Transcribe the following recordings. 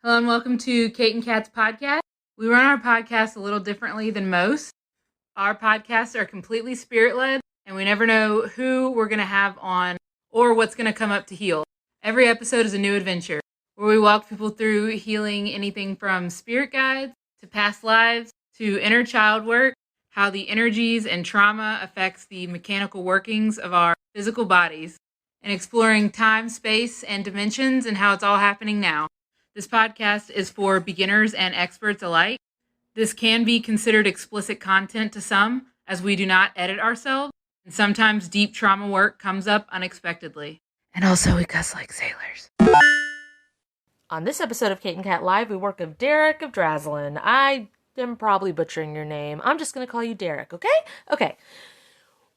Hello and welcome to Kate and Kat's podcast. We run our podcast a little differently than most. Our podcasts are completely spirit-led, and we never know who we're going to have on or what's going to come up to heal. Every episode is a new adventure, where we walk people through healing anything from spirit guides to past lives to inner child work, how the energies and trauma affects the mechanical workings of our physical bodies, and exploring time, space, and dimensions and how it's all happening now. This podcast is for beginners and experts alike. This can be considered explicit content to some, as we do not edit ourselves, and sometimes deep trauma work comes up unexpectedly. And also, we cuss like sailors. On this episode of Kate and Kat Live, we work with Derek of Draslin. I am probably butchering your name. I'm just going to call you Derek, okay? Okay.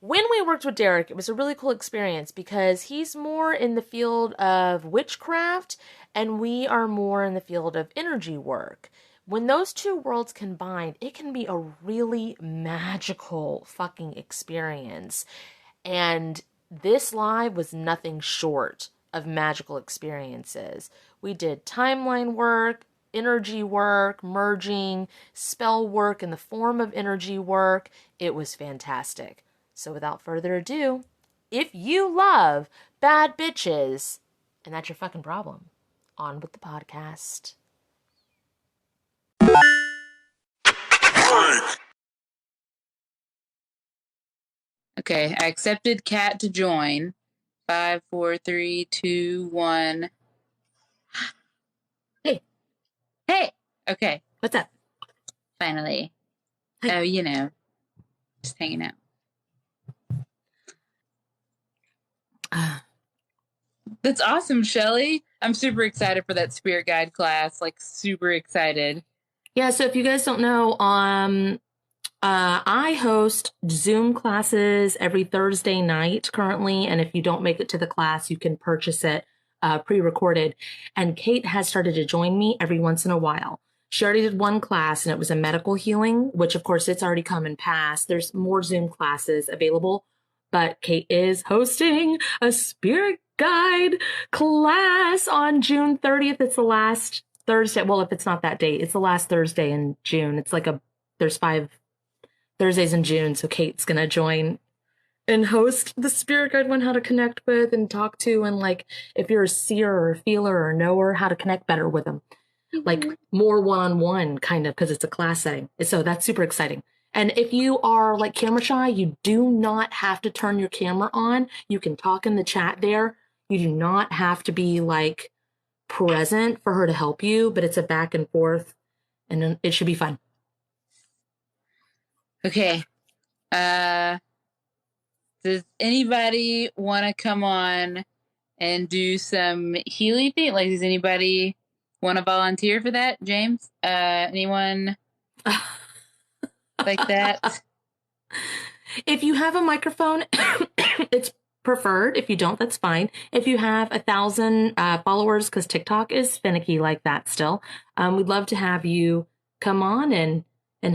When we worked with Derek, it was a really cool experience because he's more in the field of witchcraft and we are more in the field of energy work. When those two worlds combine, it can be a really magical fucking experience. And this live was nothing short of magical experiences. We did timeline work, energy work, merging, spell work in the form of energy work. It was fantastic. So without further ado, if you love bad bitches, and that's your fucking problem, on with the podcast. Okay, I accepted Kat to join. 5, 4, 3, 2, 1. Hey. Hey! Okay. What's up? Finally. Hi. Oh, just hanging out. That's awesome, Shelly. I'm super excited for that spirit guide class. Like, super excited. Yeah, so if you guys don't know, I host Zoom classes every Thursday night currently, and if you don't make it to the class, you can purchase it pre-recorded. And Kate has started to join me every once in a while. She already did one class, and it was a medical healing, which, of course, it's already come and passed. There's more Zoom classes available, but Kate is hosting a spirit guide class on June 30th. It's the last Thursday. Well, if it's not that date, it's the last Thursday in June. It's like there's 5 Thursdays in June, so Kate's gonna join and host the spirit guide one, how to connect with and talk to, and like if you're a seer or a feeler or a knower, how to connect better with them. Like more one-on-one kind of, because it's a class setting. So that's super exciting. And if you are like camera shy, you do not have to turn your camera on. You can talk in the chat there. You do not have to be like present for her to help you, but it's a back and forth and it should be fun. Okay. Does anybody want to come on and do some healing thing? Like, does anybody want to volunteer for that, James? Anyone like that? If you have a microphone, it's preferred. If you don't, that's fine. If you have 1,000 followers, because TikTok is finicky like that still, we'd love to have you come on and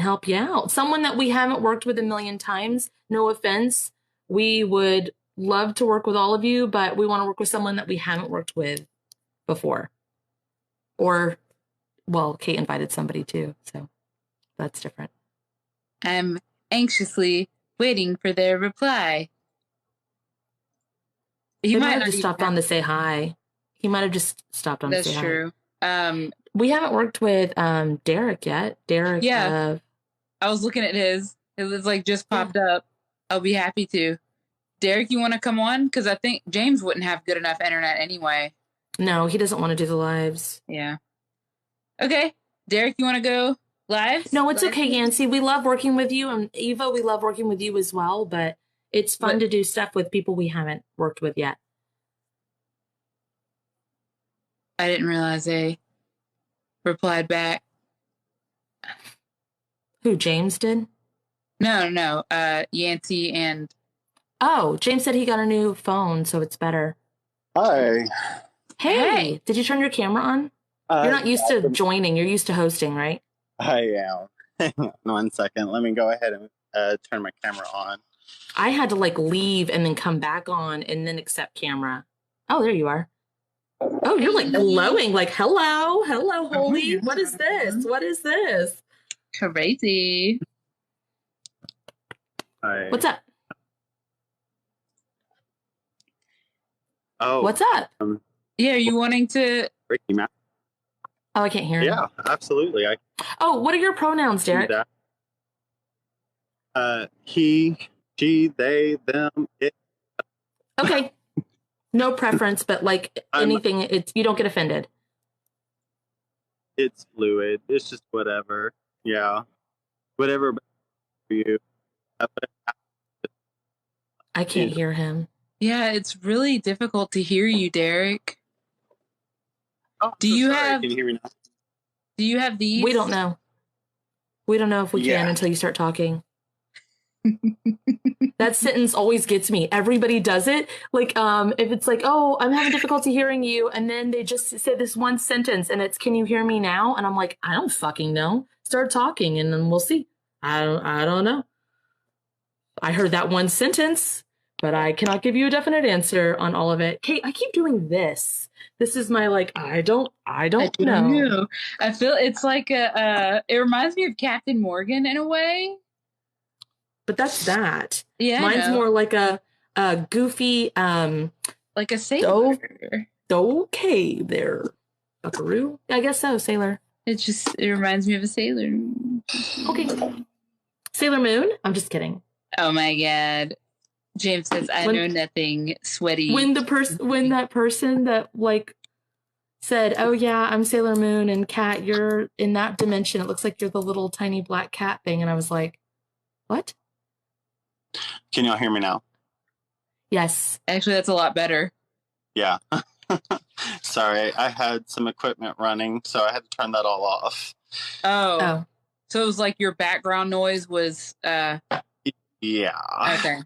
help you out. Someone that we haven't worked with a million times, no offense. We would love to work with all of you, but we want to work with someone that we haven't worked with before. Or, well, Kate invited somebody too, so that's different. I'm anxiously waiting for their reply. He might have just stopped on to say hi. He might have just stopped on to say hi. That's true. We haven't worked with Derek yet. Derek. Yeah. I was looking at his. It was like just popped up. I'll be happy to. Derek, you want to come on? Because I think James wouldn't have good enough internet anyway. No, he doesn't want to do the lives. Yeah. Okay. Derek, you want to go live? No, it's okay, Yancy. We love working with you. And Eva, we love working with you as well. But it's fun to do stuff with people we haven't worked with yet. I didn't realize they replied back. Who, James did? No. Yancy and... Oh, James said he got a new phone, so it's better. Hi. Hey. Did you turn your camera on? You're not used to joining. You're used to hosting, right? I am. Hang on 1 second. Let me go ahead and turn my camera on. I had to like leave and then come back on and then accept camera. Oh, there you are. Oh, you're like glowing. Like, hello, holy. yeah. What is this? What is this? Crazy. Hi. What's up? Oh, What's up? Yeah, are you wanting to? Ricky Mac. Oh, I can't hear him. Yeah, absolutely. I Oh, what are your pronouns, can do Derek? that. He, she, they, them, it. Okay. No preference, but like anything, you don't get offended. It's fluid. It's just whatever. Yeah, whatever for you. I can't hear him. Yeah, it's really difficult to hear you, Derek. Oh, Do you sorry. have? Can you hear me now? Do you have these? We don't know. We don't know if we can until you start talking. That sentence always gets me. Everybody does it. Like, if it's like, oh, I'm having difficulty hearing you, and then they just say this one sentence, and it's, can you hear me now? And I'm like, I don't fucking know. Start talking, and then we'll see. I don't know. I heard that one sentence, but I cannot give you a definite answer on all of it. Kate, I keep doing this. This is my like, I don't know. I feel it's like it reminds me of Captain Morgan in a way. But that's that. Yeah, mine's more like a goofy like a sailor. Okay there, buckaroo. I guess so, sailor. It reminds me of a sailor. Okay, Sailor Moon. I'm just kidding. Oh my god, James says I know nothing. Sweaty. When that person that like said, "Oh yeah, I'm Sailor Moon," and Cat, you're in that dimension. It looks like you're the little tiny black cat thing, and I was like, "What?" Can y'all hear me now? Yes. Actually, that's a lot better. Yeah. Sorry, I had some equipment running, so I had to turn that all off. Oh. So it was like your background noise was Yeah. Okay.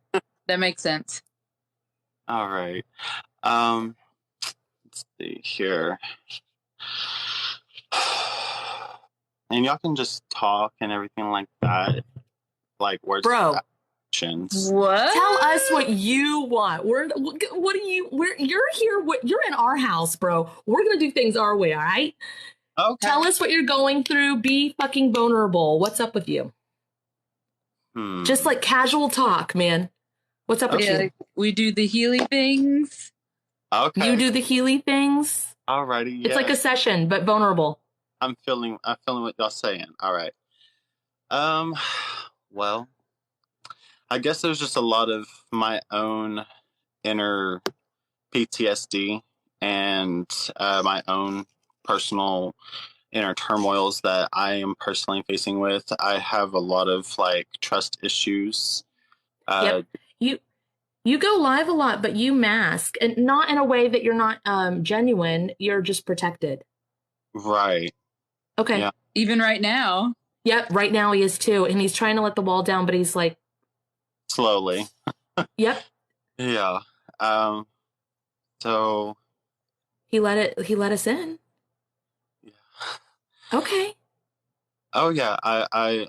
That makes sense. All right. Let's see here. And y'all can just talk and everything like that. Like words. Bro. What? Tell us what you want. You're here. You're in our house, bro. We're gonna do things our way. All right. Okay. Tell us what you're going through. Be fucking vulnerable. What's up with you? Just like casual talk, man. What's up with you? Like we do the Healy things. Okay. You do the Healy things. Alrighty. Yeah. It's like a session, but vulnerable. I'm feeling what y'all saying. All right. Well, I guess there's just a lot of my own inner PTSD and my own personal inner turmoils that I am personally facing with. I have a lot of like trust issues. Yep. You go live a lot, but you mask, and not in a way that you're not genuine. You're just protected. Right. Okay. Yeah. Even right now. Yep. Right now he is too, and he's trying to let the wall down, but he's like slowly. Yep. Yeah. So he let us in. Yeah. Okay. Oh yeah, I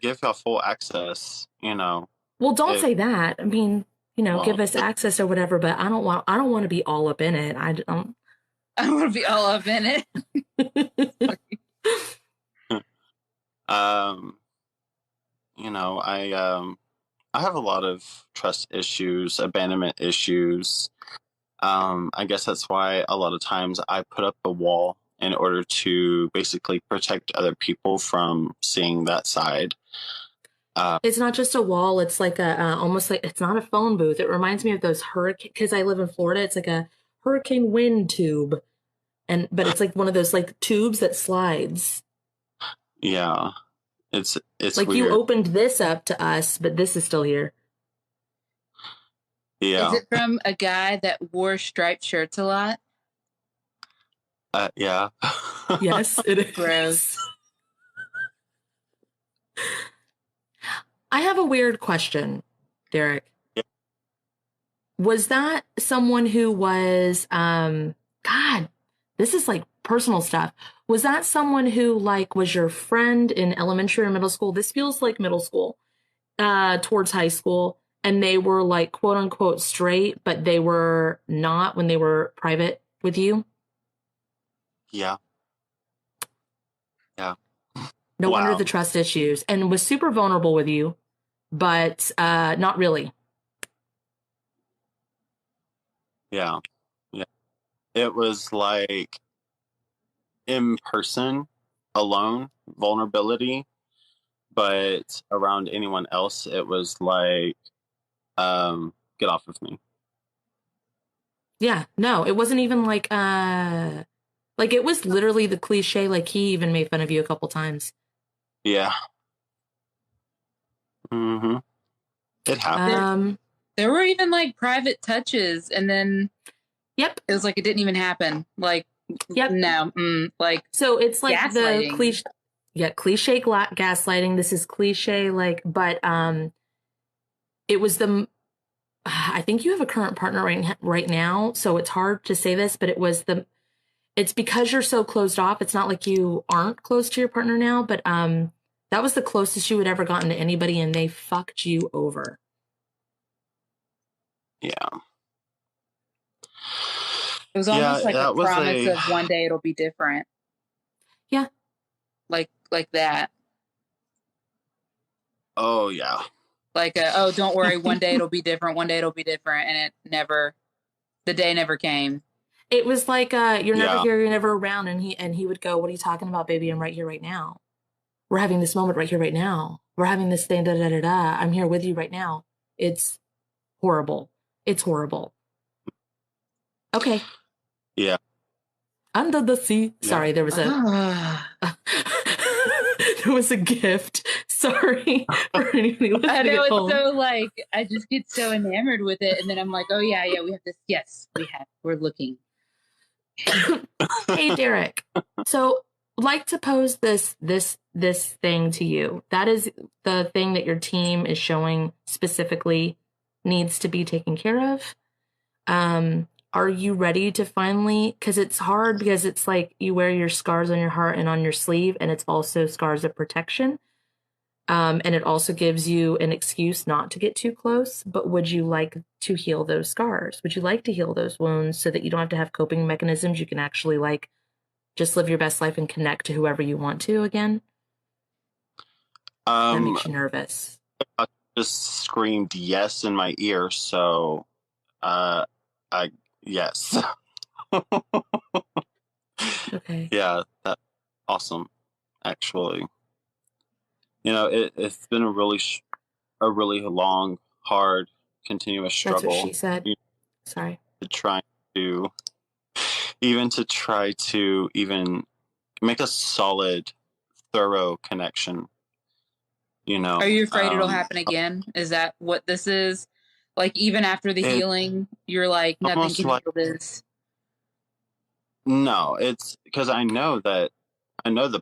give y'all full access, you know. Well, don't say that. I mean, give us access or whatever, but I don't want to be all up in it. I don't want to be all up in it. I have a lot of trust issues, abandonment issues. I guess that's why a lot of times I put up a wall in order to basically protect other people from seeing that side. It's not just a wall. It's like almost like, it's not a phone booth. It reminds me of those hurricane, because I live in Florida. It's like a hurricane wind tube. But it's like one of those like tubes that slides. Yeah. It's like weird. You opened this up to us, but this is still here. Yeah. Is it from a guy that wore striped shirts a lot? Yeah. Yes, it is. Gross. I have a weird question, Derek. Yeah. Was that someone who was, God, this is like personal stuff. Was that someone who like was your friend in elementary or middle school? This feels like middle school, towards high school. And they were like, quote unquote, straight, but they were not when they were private with you? Yeah. Yeah. No wonder Wow. the trust issues, and was super vulnerable with you, but not really. Yeah. Yeah. It was like in person, alone, vulnerability, but around anyone else, it was like, get off of me. Yeah, no, it wasn't even like it was literally the cliche, like he even made fun of you a couple times. Yeah. Mm-hmm. It happened. There were even like private touches, and then Yep. it was like it didn't even happen. Like, Yep. no, like so it's like the gaslighting. cliche gaslighting. This is cliche, like, but it was I think you have a current partner right now, so it's hard to say this, but it's because you're so closed off. It's not like you aren't close to your partner now, but that was the closest you had ever gotten to anybody, and they fucked you over. Yeah. It was almost like a that was promise of one day it'll be different. Yeah. Like that. Oh, yeah. Like, oh, don't worry, one day it'll be different. One day it'll be different. And the day never came. It was like, you're never here, you're never around. And he would go, what are you talking about, baby? I'm right here, right now. We're having this moment right here, right now. We're having this thing, da, da, da, da. I'm here with you right now. It's horrible. It's horrible. Okay. Yeah. Under the sea. Yeah. Sorry, there was there was a gift. Sorry for anybody listening. I know at it's home. so like I just get so enamored with it, and then I'm like, oh yeah, we have this. Yes, we're looking. Hey, Derek. So, like to pose this thing to you. That is the thing that your team is showing specifically needs to be taken care of. Are you ready to finally, because it's hard because it's like you wear your scars on your heart and on your sleeve, and it's also scars of protection. And it also gives you an excuse not to get too close. But would you like to heal those scars? Would you like to heal those wounds so that you don't have to have coping mechanisms? You can actually like just live your best life and connect to whoever you want to again? That makes you nervous. I just screamed yes in my ear, so yes. Okay. Yeah, that's awesome, actually. You know, it's been a really long, hard, continuous struggle. That's what she said. Sorry. To try to even make a solid, thorough connection. You know. Are you afraid it'll happen again? Is that what this is? Like, even after the healing, you're like, nothing can heal this. No, it's because I know the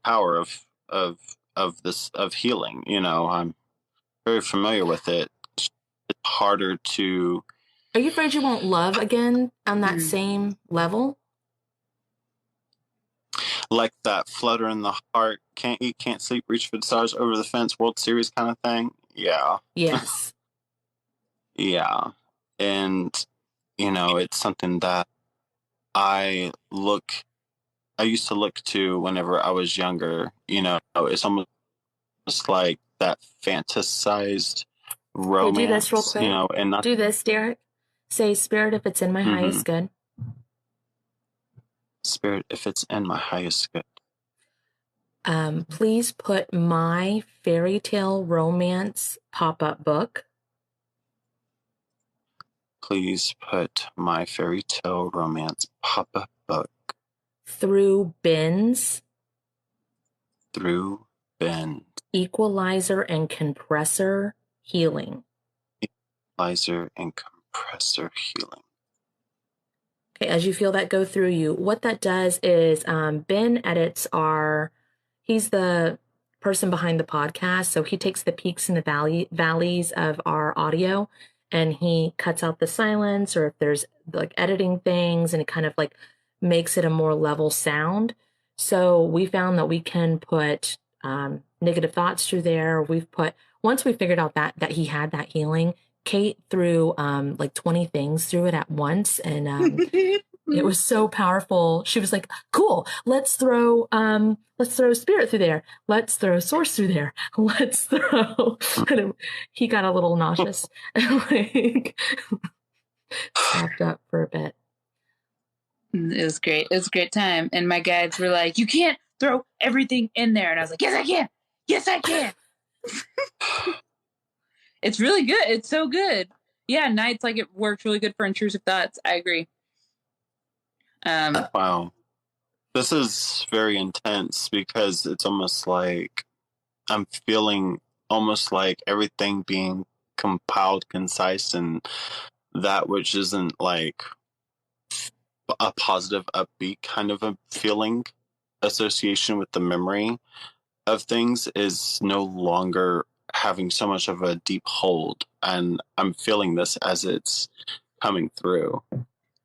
power of healing. You know, I'm very familiar with it. It's harder to. Are you afraid you won't love again on that same level? Like that flutter in the heart, can't eat, can't sleep, reach for the stars, over the fence, World Series kind of thing. Yeah. Yes. Yeah. And, you know, it's something that I used to look to whenever I was younger. You know, it's almost like that fantasized romance. Hey, do this real quick. You know, and do this, Derek. Say, Spirit, if it's in my highest good. Spirit, if it's in my highest good. Please put my fairy tale romance pop-up book. Please put my fairy tale romance pop-up book. Through bins. Through bins. Equalizer and compressor healing. Equalizer and compressor healing. Okay, as you feel that go through you, what that does is Ben edits he's the person behind the podcast, so he takes the peaks and the valleys of our audio, and he cuts out the silence, or if there's like editing things, and it kind of like makes it a more level sound. So we found that we can put negative thoughts through there. Once we figured out that he had that healing, Kate threw like 20 things through it at once, and It was so powerful. She was like, cool, let's throw spirit through there. Let's throw source through there. Let's throw. And he got a little nauseous and like stopped up for a bit. It was great. It was a great time. And my guides were like, you can't throw everything in there. And I was like, yes, I can. Yes, I can. It's really good. It's so good. Yeah, nights, like, it works really good for intrusive thoughts. I agree. Wow. This is very intense because it's almost like I'm feeling almost like everything being compiled, concise, and that which isn't like a positive, upbeat kind of a feeling association with the memory of things is no longer having so much of a deep hold. And I'm feeling this as it's coming through.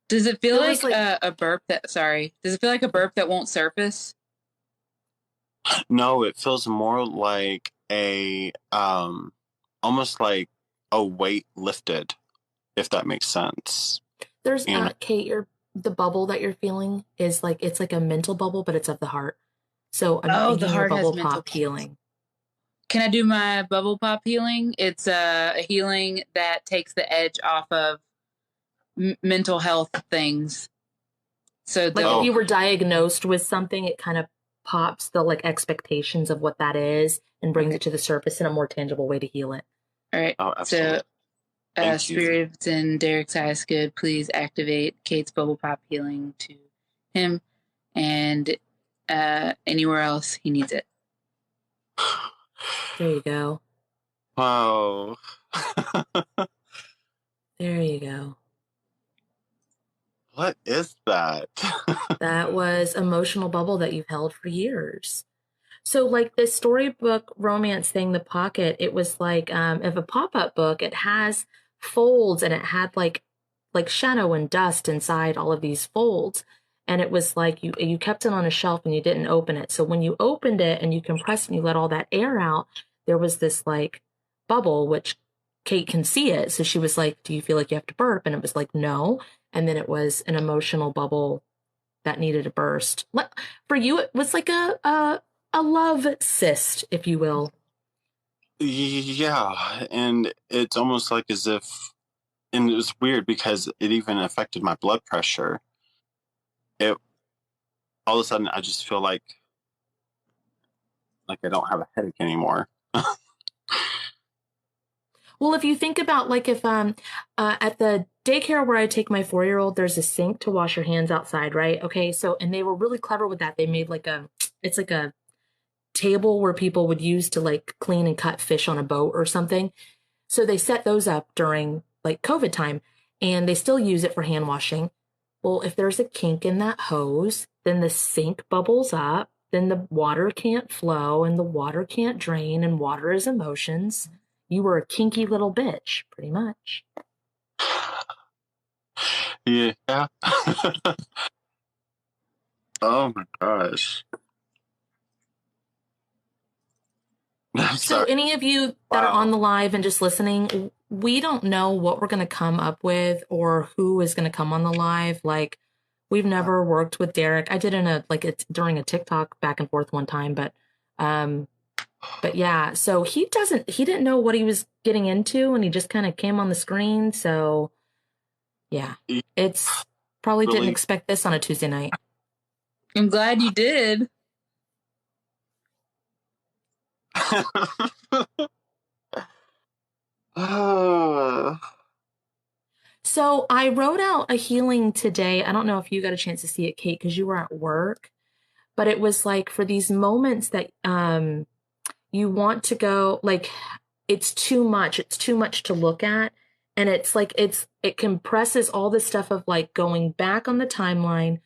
Does it feel like a burp that, sorry, does it feel like a burp that won't surface? No, it feels more like a, almost like a weight lifted, if that makes sense. There's, Kate, the bubble that you're feeling is like, it's like a mental bubble, but it's of the heart. So I'm thinking your bubble pop healing. Can I do my bubble pop healing? It's a healing that takes the edge off of mental health things. So like if you were diagnosed with something, it kind of pops the like expectations of what that is and brings it to the surface in a more tangible way to heal it. All right. Oh, absolutely. So spirits in Derek's highest good, please activate Kate's bubble pop healing to him and anywhere else he needs it. There you go. Wow. There you go. What is that? That was emotional bubble that you've held for years. So like this storybook romance thing, The Pocket, it was like if a pop-up book, it has folds and it had like shadow and dust inside all of these folds. And it was like you kept it on a shelf and you didn't open it. So when you opened it and you compressed and you let all that air out, there was this like bubble, which Kate can see it. So she was like, do you feel like you have to burp? And it was like, no. And then it was an emotional bubble that needed a burst. For you, it was like a love cyst, if you will. Yeah, and it's almost like as if, and it was weird because it even affected my blood pressure. It all of a sudden I just feel like I don't have a headache anymore. Well, if you think about like if at the daycare where I take my 4-year-old, there's a sink to wash your hands outside, right? Okay, so and they were really clever with that. They made it's like a table where people would use to like clean and cut fish on a boat or something. So they set those up during like COVID time and they still use it for hand washing. Well, if there's a kink in that hose, then the sink bubbles up, then the water can't flow and the water can't drain, and water is emotions. You were a kinky little bitch, pretty much. Yeah. Oh my gosh. So any of you that are on the live and just listening, we don't know what we're going to come up with or who is going to come on the live. Like, we've never worked with Derek. I did during a TikTok back and forth one time, but yeah, so he didn't know what he was getting into and he just kind of came on the screen. So yeah, it's probably didn't expect this on a Tuesday night. I'm glad you did. So I wrote out a healing today. I don't know if you got a chance to see it, Kate, because you were at work, but it was like for these moments that you want to go, like it's too much to look at. And it's like it compresses all this stuff of like going back on the timeline,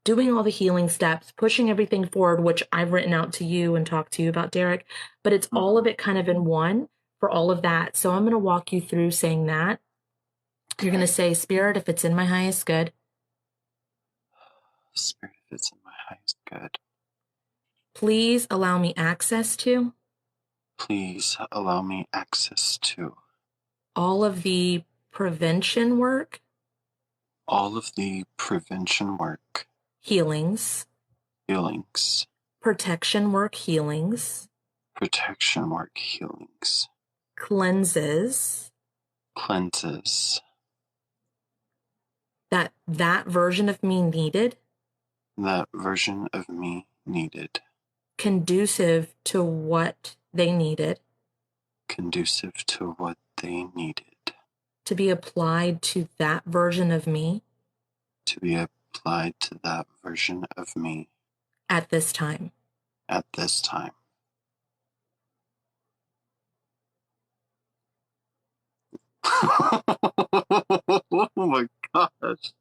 doing all the healing steps, pushing everything forward, which I've written out to you and talked to you about, Derek, but it's all of it kind of in one for all of that. So I'm going to walk you through saying that. You're going to say, Spirit, if it's in my highest good. Spirit, if it's in my highest good. Please allow me access to. Please allow me access to. All of the prevention work. all of the prevention work, healings, protection work, healings, cleanses, that version of me needed, conducive to what they needed, to be applied to that version of me, at this time. Oh my gosh.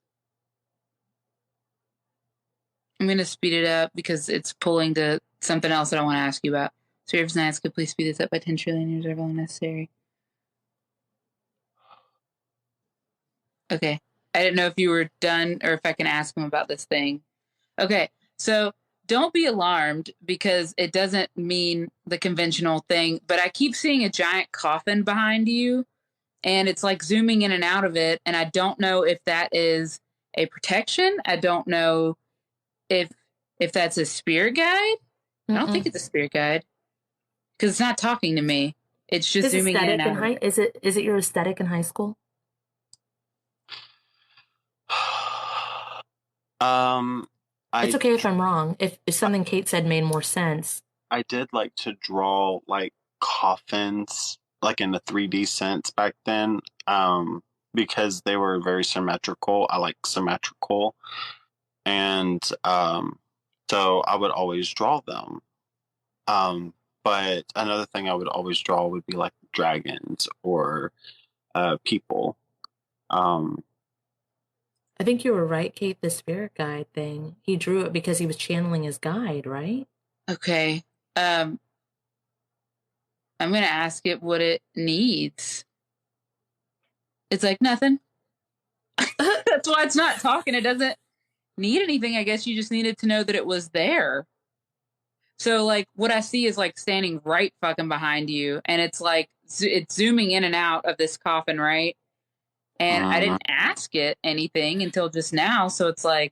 I'm going to speed it up because it's pulling to something else that I want to ask you about. Spirit of Science, could please speed this up by 10 trillion years if all necessary. Okay. I didn't know if you were done or if I can ask him about this thing. Okay. So don't be alarmed because it doesn't mean the conventional thing, but I keep seeing a giant coffin behind you and it's like zooming in and out of it. And I don't know if that is a protection. I don't know if that's a spirit guide. I don't think it's a spirit guide because it's not talking to me. It's just zooming in and out. Is it your aesthetic in high school? It's okay if I'm wrong. If something Kate said made more sense. I did like to draw like coffins, like in the 3D sense back then, because they were very symmetrical. I like symmetrical, and so I would always draw them. But another thing I would always draw would be like dragons or people. I think you were right, Kate, the spirit guide thing. He drew it because he was channeling his guide, right? Okay. I'm going to ask it what it needs. It's like nothing. That's why it's not talking. It doesn't need anything. I guess you just needed to know that it was there. So like what I see is like standing right fucking behind you. And it's like, it's zooming in and out of this coffin, right? And I didn't ask it anything until just now. So it's like,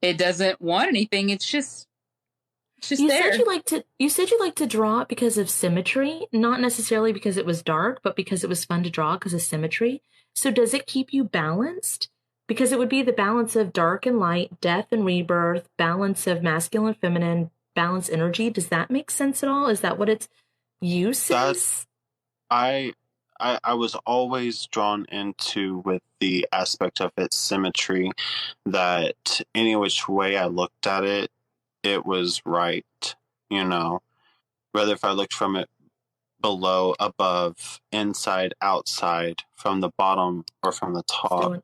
it doesn't want anything. It's just you there. You said you like to draw it because of symmetry, not necessarily because it was dark, but because it was fun to draw because of symmetry. So does it keep you balanced? Because it would be the balance of dark and light, death and rebirth, balance of masculine and feminine, balance energy. Does that make sense at all? Is that what its use is? I was always drawn into with the aspect of its symmetry, that any which way I looked at it, it was right, you know, whether if I looked from it below, above, inside, outside, from the bottom or from the top,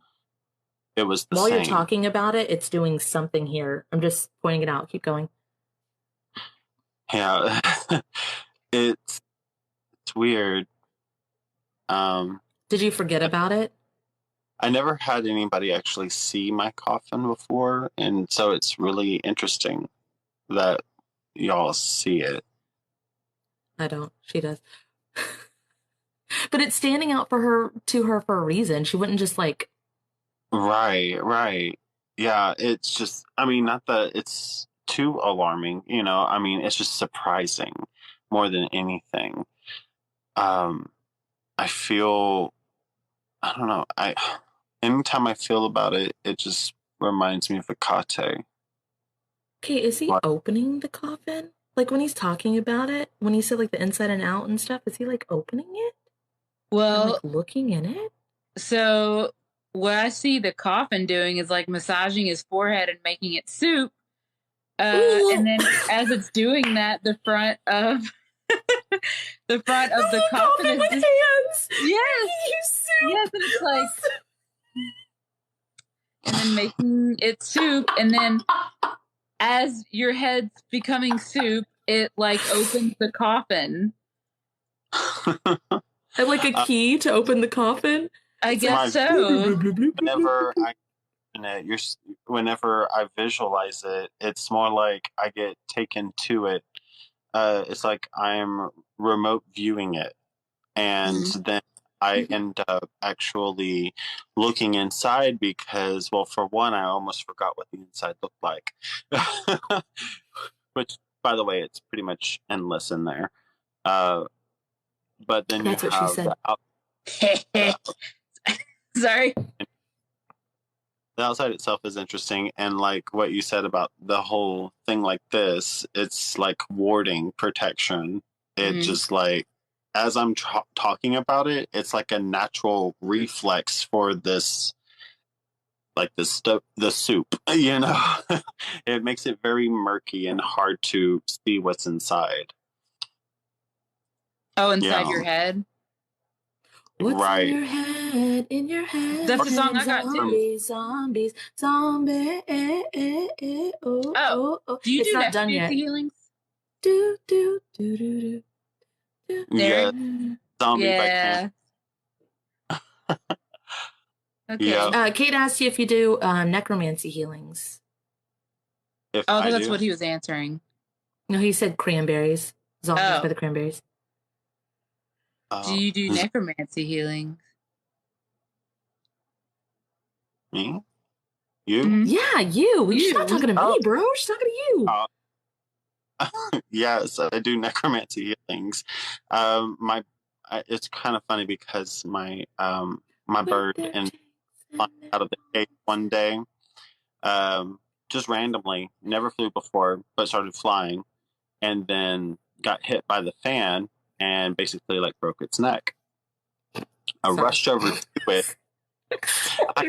it was the same. While you're talking about it, it's doing something here. I'm just pointing it out. Keep going. Yeah, it's weird. Did you forget about it? I never had anybody actually see my coffin before, and so it's really interesting that y'all see it. I don't. She does. But it's standing out to her for a reason. She wouldn't just like... Right. Yeah, it's just, I mean, not that it's too alarming, you know, I mean, it's just surprising more than anything. I feel, I don't know, anytime I feel about it, it just reminds me of Akate. Okay, is he opening the coffin? Like when he's talking about it, when he said like the inside and out and stuff, is he like opening it? Well, and, like, looking in it? So what I see the coffin doing is like massaging his forehead and making it soup. And then as it's doing that, the front of the coffin is just, hands. Yes, and it's like, and then making it soup, and then as your head's becoming soup, it like opens the coffin. And like a key to open the coffin? I guess so. Whenever I visualize it, it's more like I get taken to it. It's like I'm remote viewing it, and then I end up actually looking inside because, well, for one, I almost forgot what the inside looked like. Which, by the way, it's pretty much endless in there. But then That's you what she have said. Sorry. The outside itself is interesting, and like what you said about the whole thing like this, it's like warding protection. It just like, as I'm talking about it, it's like a natural reflex for this, like this stuff, the soup, you know. It makes it very murky and hard to see what's inside. Oh, inside your head? What's right. in your head? In your head. That's the song I got too. Zombies. Oh. Do you it's do not done necromancy yet. healings? Do. There. Yeah. Zombie by Yeah. Okay. Yeah. Kate asked you if you do necromancy healings. If Oh, I that's do. what he was answering. No, he said cranberries. Zombies Oh. by the cranberries. Do you do necromancy healings? Me? You? Mhm. Yeah, you. She's not talking to me, Oh. bro. She's talking to you. Yes, I do necromancy healings. It's kind of funny because my bird and out of the cage one day, just randomly, never flew before, but started flying, and then got hit by the fan and basically like broke its neck. I rushed over to it.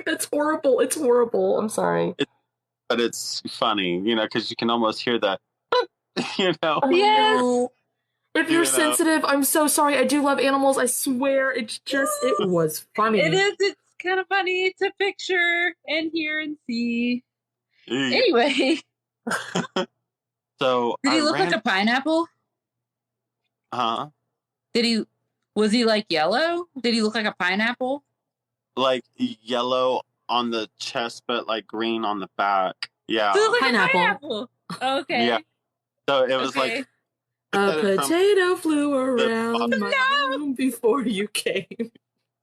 That's horrible. It's horrible. I'm sorry. But it's funny, you know, because you can almost hear that, you know. Yes. No. If you're sensitive, I'm so sorry. I do love animals. I swear. It was funny. It is. It's kind of funny to picture and hear and see. Anyway. So did he look like a pineapple? Huh? Was he like yellow? Did he look like a pineapple? Like yellow on the chest, but like green on the back. Yeah. So it was like pineapple. Okay. Yeah. So it was like a potato flew around my room before you came.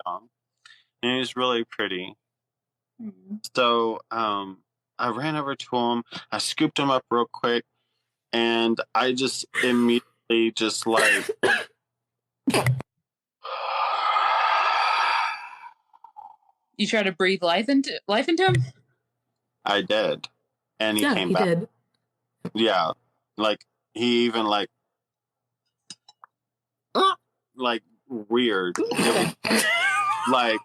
And he was really pretty. So I ran over to him. I scooped him up real quick, and I just immediately just like. You try to breathe life into him? I did. And he came back. Did. Yeah. Like he even like weird. It was, like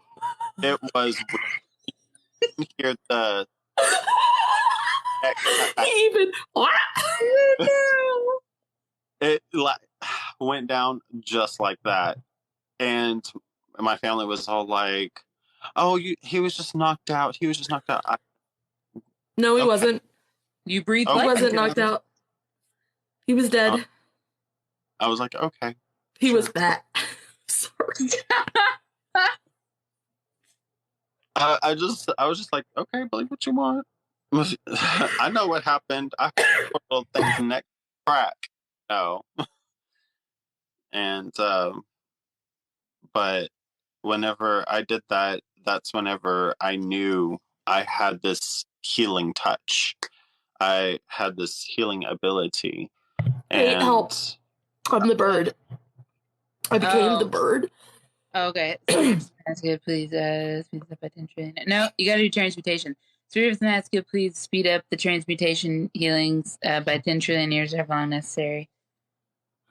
it was weird. Hear the even it like went down just like that. And my family was all like, "Oh, he was just knocked out. He was just knocked out." No, he wasn't. You breathed He life wasn't into knocked him. out. He was dead. I was like, okay. He was fat. Sorry. I was just like, okay, believe what you want. I know what happened. I heard little things neck crack. No. And but whenever I did that, that's whenever I knew I had this healing touch. I had this healing ability. Hey, help. I'm the bird. I became the bird. Okay. So, please speed up attention. No, you gotta do transmutation. Spirit of the please speed up the transmutation healings by 10 trillion years or how long necessary.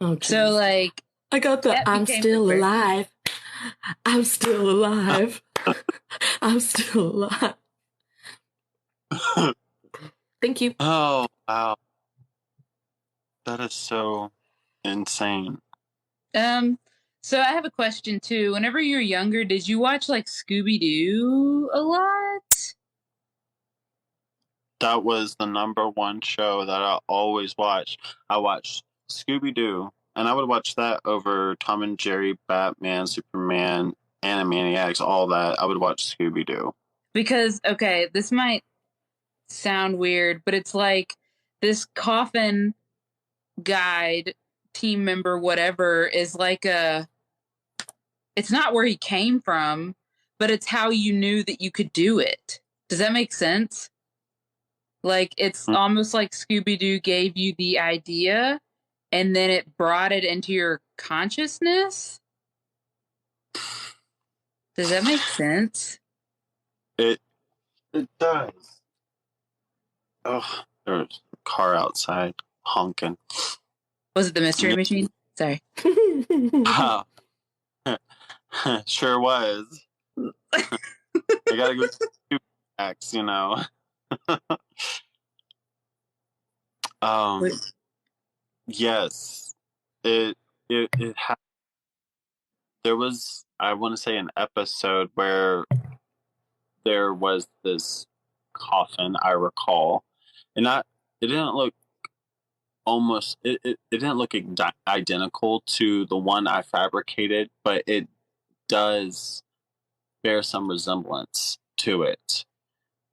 Oh, so, like... I got the I'm still alive. I'm still alive. I'm still alive. Thank you. Oh, wow. That is so insane. So I have a question too. Whenever you were younger, did you watch like Scooby-Doo a lot? That was the #1 show that I always watched. I watched Scooby-Doo, and I would watch that over Tom and Jerry, Batman, Superman, Animaniacs, all that. I would watch Scooby-Doo. Because, okay, this might sound weird, but it's like this coffin guide, team member, whatever, is like a it's not where he came from, but it's how you knew that you could do it. Does that make sense? Like, it's almost like Scooby-Doo gave you the idea and then it brought it into your consciousness. Does that make sense? It does. Oh, there's a car outside honking. Was it the mystery machine? Sorry. Sure was. I gotta go to X, you know. Yes, it had. There was, I want to say, an episode where there was this coffin, I recall, and it didn't look it didn't look identical to the one I fabricated, but it does bear some resemblance to it.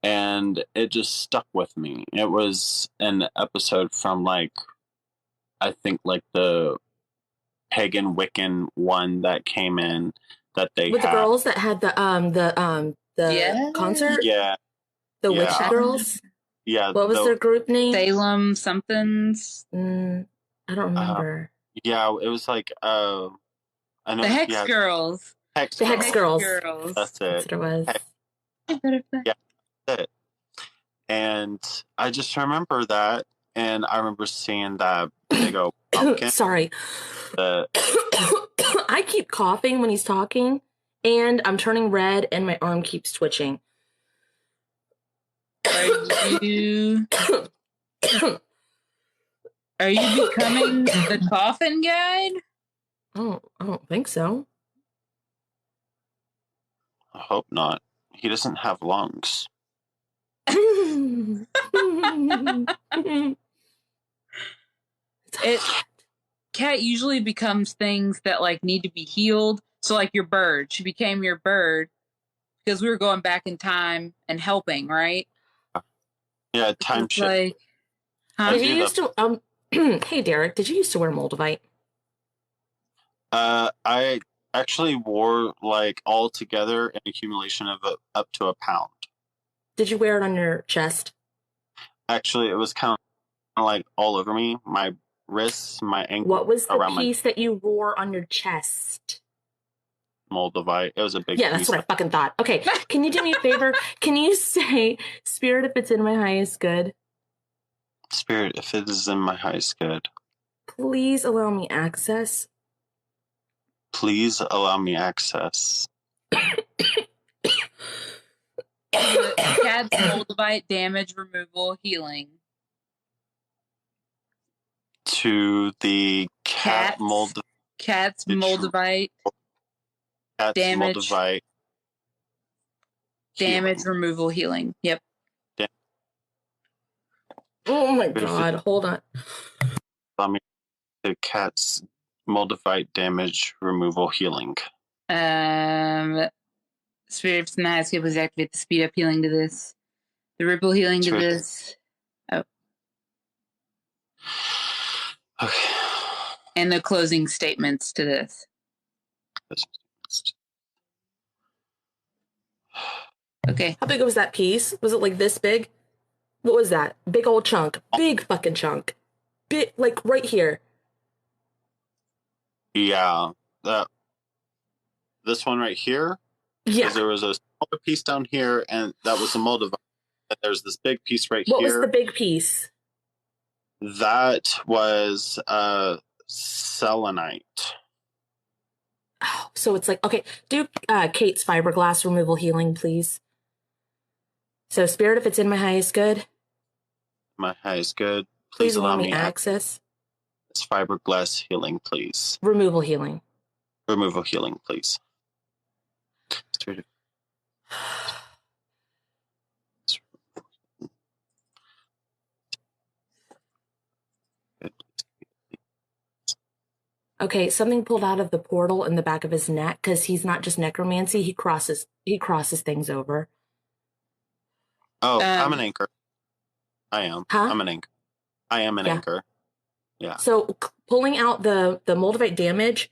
And it just stuck with me. It was an episode from I think the pagan Wiccan one that came in that they with had. the girls that had the concert. Yeah, the witch girls. Yeah, what was their group name? Salem somethings. I don't remember. Yeah, it was I know the Hex Girls. The Hex Girls. That's it. That's what it was. Yeah, that's it. And I just remember that, and I remember seeing that big old pumpkin. Sorry. I keep coughing when he's talking, and I'm turning red, and my arm keeps twitching. Are you becoming the coffin guide? I don't think so. I hope not. He doesn't have lungs. Cat usually becomes things that need to be healed. So your bird, she became your bird because we were going back in time and helping, right? Yeah, time shift. Did you used to hey Derek, did you used to wear Moldavite? I actually wore all together an accumulation of up to a pound. Did you wear it on your chest? Actually, it was kind of all over me, my wrists, my ankles. What was the piece that you wore on your chest? Moldavite. It was a big piece. Yeah, that's what I fucking thought. Okay, can you do me a favor? Can you say, Spirit, if it's in my highest good? Spirit, if it is in my highest good. Please allow me access. Please allow me access. Cat's Moldavite damage removal healing. To the Cat's Moldavite. Cat's Moldavite. Cat's damage. Moldavite. Damage removal healing. Yep. Oh my god, hold on. Allow me to Cat's Moldavite damage removal healing. Spirit from the highest good was activate the speed up healing to this. The ripple healing to this. Oh. Okay. And the closing statements to this. Okay. How big was that piece? Was it this big? What was that? Big old chunk. Big fucking chunk. Big, right here. Yeah. This one right here? Yeah. There was a smaller piece down here, and that was the Moldavite. There's this big piece here. What was the big piece? That was selenite. Oh, so it's okay, do Kate's fiberglass removal healing, please. So, Spirit, if it's in my highest good. My highest good. Please allow me access. It's fiberglass healing, please. Removal healing. Removal healing, please. Okay, something pulled out of the portal in the back of his neck because he's not just necromancy, he crosses things over. Oh, I'm an anchor. I am. Huh? I'm an anchor. I am an anchor. Yeah. So pulling out the Moldavite damage,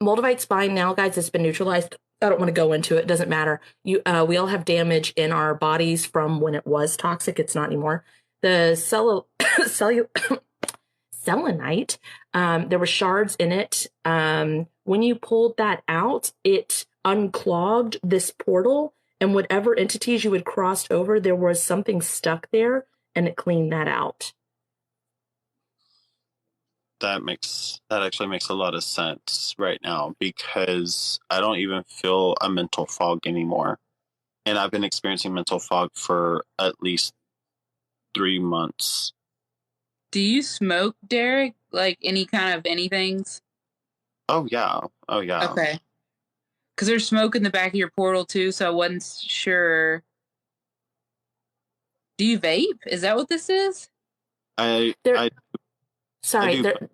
Moldavite's fine now, guys. It's been neutralized. I don't want to go into it. It doesn't matter. We all have damage in our bodies from when it was toxic. It's not anymore. The selenite, there were shards in it. When you pulled that out, it unclogged this portal, and whatever entities you had crossed over, there was something stuck there, and it cleaned that out. That actually makes a lot of sense right now, because I don't even feel a mental fog anymore. And I've been experiencing mental fog for at least 3 months. Do you smoke, Derek? Like any kind of anythings? Oh yeah. Okay. Because there's smoke in the back of your portal too, so I wasn't sure. Do you vape? Is that what this is? Sorry,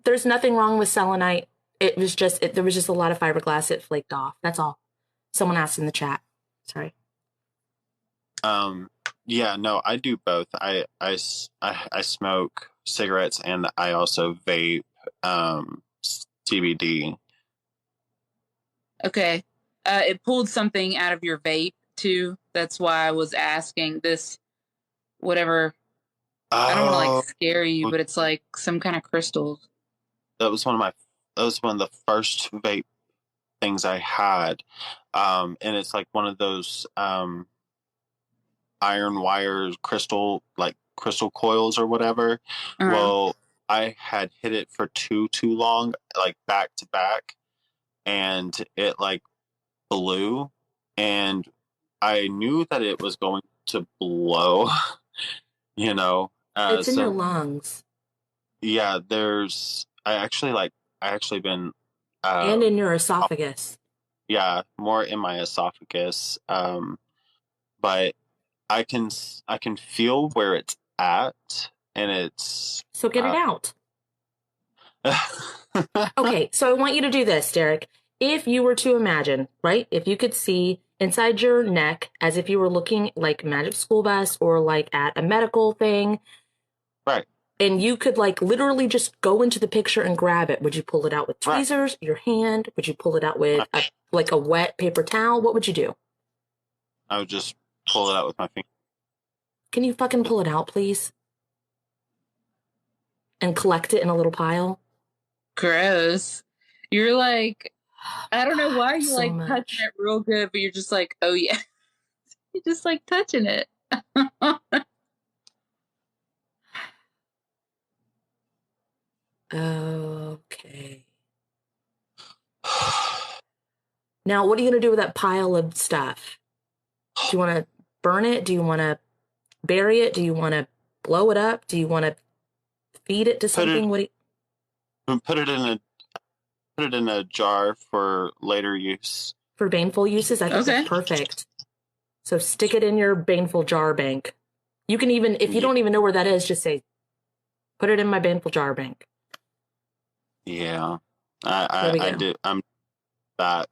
there's nothing wrong with selenite. It was just there was just a lot of fiberglass. It flaked off. That's all. Someone asked in the chat. Sorry. Yeah, no, I do both. I smoke cigarettes, and I also vape CBD. Okay. It pulled something out of your vape too. That's why I was asking this. Whatever. I don't want to like scare you, but it's like some kind of crystals. That was one of the first vape things I had, and it's like one of those iron wire crystal coils or whatever. Uh-huh. Well, I had hit it for too long, like back to back, and it like blew, and I knew that it was going to blow. You know, it's in your lungs. Yeah, I actually been and in your esophagus. Yeah, more in my esophagus. But I can feel where it's at, and it's so get it out. Okay, so I want you to do this, Derek. If you were to imagine, right? If you could see inside your neck as if you were looking like Magic School Bus or like at a medical thing. Right. And you could like literally just go into the picture and grab it. Would you pull it out with tweezers, your hand? Would you pull it out with a wet paper towel? What would you do? I would just pull it out with my finger. Can you fucking pull it out, please? And collect it in a little pile? Gross. You're like, I don't know why you like touching it real good, but you're just like, oh yeah. You're just like touching it. Okay. Now, what are you going to do with that pile of stuff? Do you want to burn it? Do you want to bury it? Do you want to blow it up? Do you want to feed it to something? Put it in a jar for later use. For baneful uses? I think that's perfect. So stick it in your baneful jar bank. You can even, if you don't even know where that is, just say, put it in my baneful jar bank. Yeah, I do. I'm that.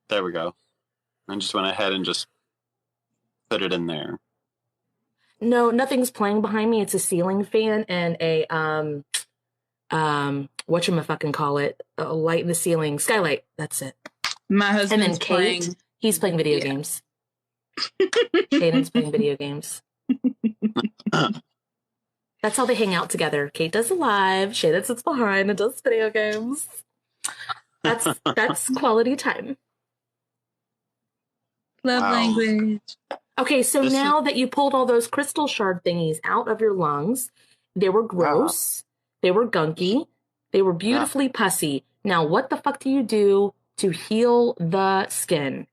There we go. I just went ahead and just put it in there. No, nothing's playing behind me. It's a ceiling fan and a whatchamacallit, a light in the ceiling, skylight. That's it. My husband's and then Kate, he's playing video games. Shaden's playing video games. That's how they hang out together. Kate does live, Shaden sits behind and does video games. That's quality time. Love language. Okay, so now that you pulled all those crystal shard thingies out of your lungs, they were gross, they were gunky, they were beautifully pussy. Now, what the fuck do you do to heal the skin?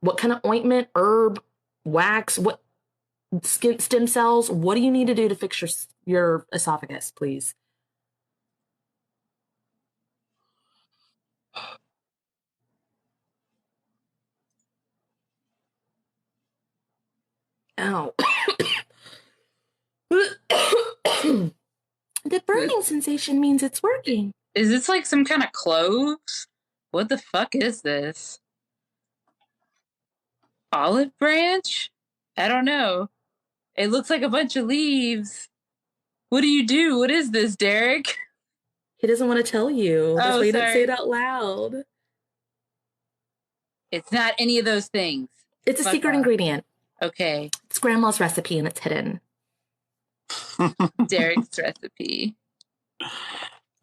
What kind of ointment, herb, wax, what stem cells? What do you need to do to fix your esophagus, please? Ow. The burning sensation means it's working. Is this like some kind of cloves? What the fuck is this? Olive branch? I don't know. It looks like a bunch of leaves. What do you do? What is this, Derek? He doesn't want to tell you. That's Oh, why you didn't say sorry. it out loud. It's not any of those things. It's a Fuck secret off. ingredient. Okay. It's grandma's recipe and it's hidden. Derek's recipe.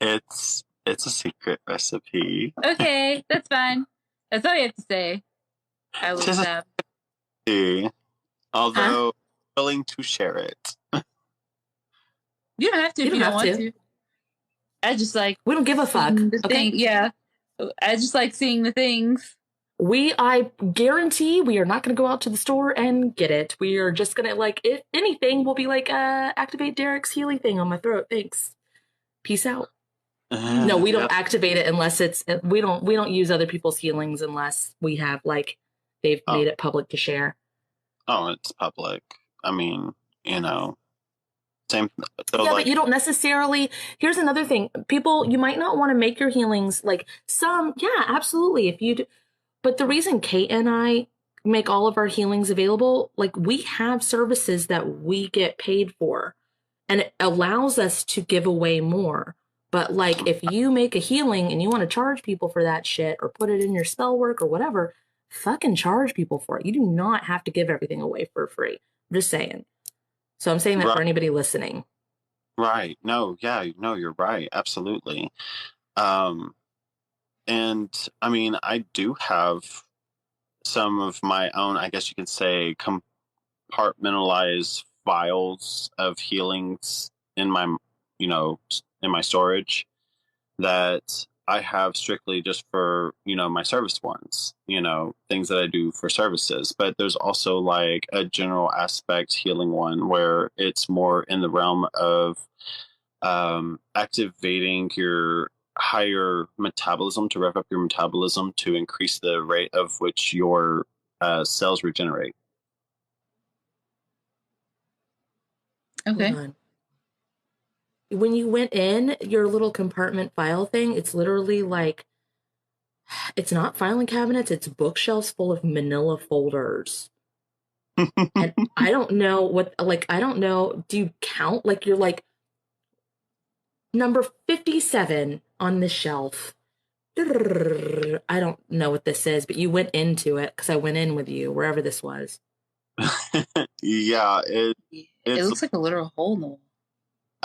It's a secret recipe. Okay, that's fine. That's all you have to say. I will Tis a stop. recipe, although willing to share it. You don't have to You if don't you don't have want to. to. I just like We don't give a fuck. seeing the Okay. thing. Yeah. I just like seeing the things. I guarantee we are not going to go out to the store and get it. We are just going to, like, if anything, we'll be like, activate Derek's Healy thing on my throat. Thanks. Peace out. No, we don't activate it unless we don't use other people's healings unless we have, like, they've made it public to share. Oh, it's public. I mean, same. So yeah, but you don't necessarily. Here's another thing. People, you might not want to make your healings like some. Yeah, absolutely. If you do, but the reason Kate and I make all of our healings available, like we have services that we get paid for, and it allows us to give away more. But like, if you make a healing and you want to charge people for that shit or put it in your spell work or whatever, fucking charge people for it. You do not have to give everything away for free. I'm just saying. So I'm saying that for anybody listening. Right. No, yeah, no, you're right. Absolutely. And I mean, I do have some of my own, I guess you could say, compartmentalized files of healings in my, in my storage that I have strictly just for, my service ones, things that I do for services. But there's also like a general aspect healing one where it's more in the realm of activating your higher metabolism to rev up your metabolism to increase the rate of which your cells regenerate. Okay. When you went in your little compartment file thing, it's literally like, it's not filing cabinets, it's bookshelves full of manila folders. And I don't know I don't know, do you count? Like you're like, number 57 on the shelf. I don't know what this is, but you went into it because I went in with you, wherever this was. Yeah, it looks like a literal hole in the wall.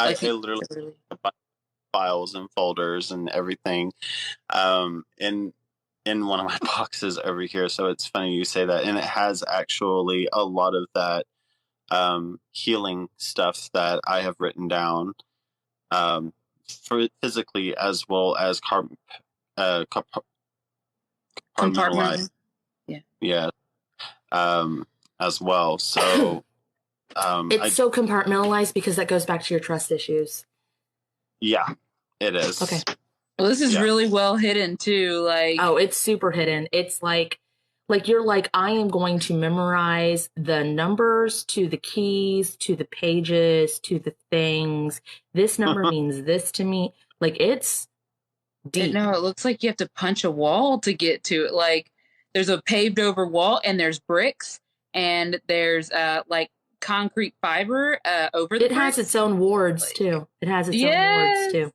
It literally files and folders and everything in one of my boxes over here. So it's funny you say that, and it has actually a lot of that healing stuff that I have written down for physically as well as compartmentalized. Yeah. As well. So it's so compartmentalized because that goes back to your trust issues. Yeah, it is. Okay. Well, this is really well hidden too. Like, oh, it's super hidden. It's like you're like, I am going to memorize the numbers to the keys, to the pages, to the things. This number means this to me. Like, it's deep. No, it looks like you have to punch a wall to get to it. Like, there's a paved over wall and there's bricks and there's like concrete fiber over the bricks. Has its own wards too. It has its own wards too.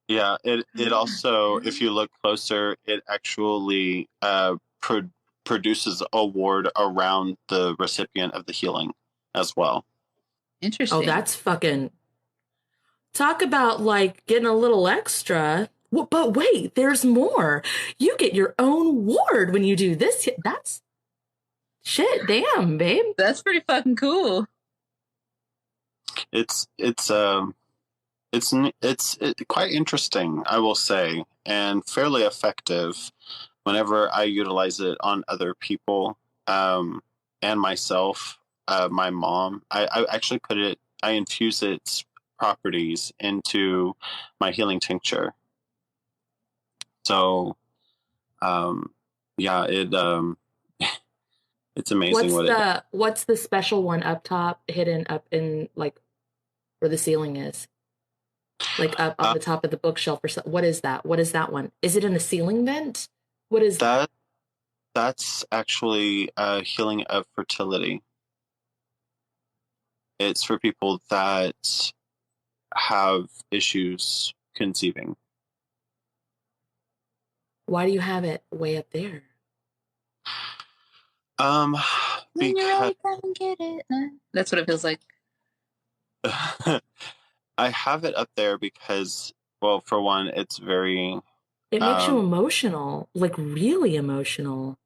Yeah, it also, if you look closer, it actually produces a ward around the recipient of the healing as well. Interesting. Oh, that's fucking... Talk about like getting a little extra. But wait, there's more. You get your own ward when you do this. That's shit. Damn, babe. That's pretty fucking cool. It's quite interesting, I will say, and fairly effective whenever I utilize it on other people and myself. My mom, I actually I infuse its properties into my healing tincture. So, yeah, it's amazing what's the special one up top, hidden up in like where the ceiling is, like up on the top of the bookshelf or something. What is that? What is that one? Is it in a ceiling vent? What is that? That's actually healing of fertility. It's for people that have issues conceiving. Why do you have it way up there? When you're ready, Because come and get it. That's what it feels like. I have it up there because, well, for one, it's very, It makes you emotional, like really emotional.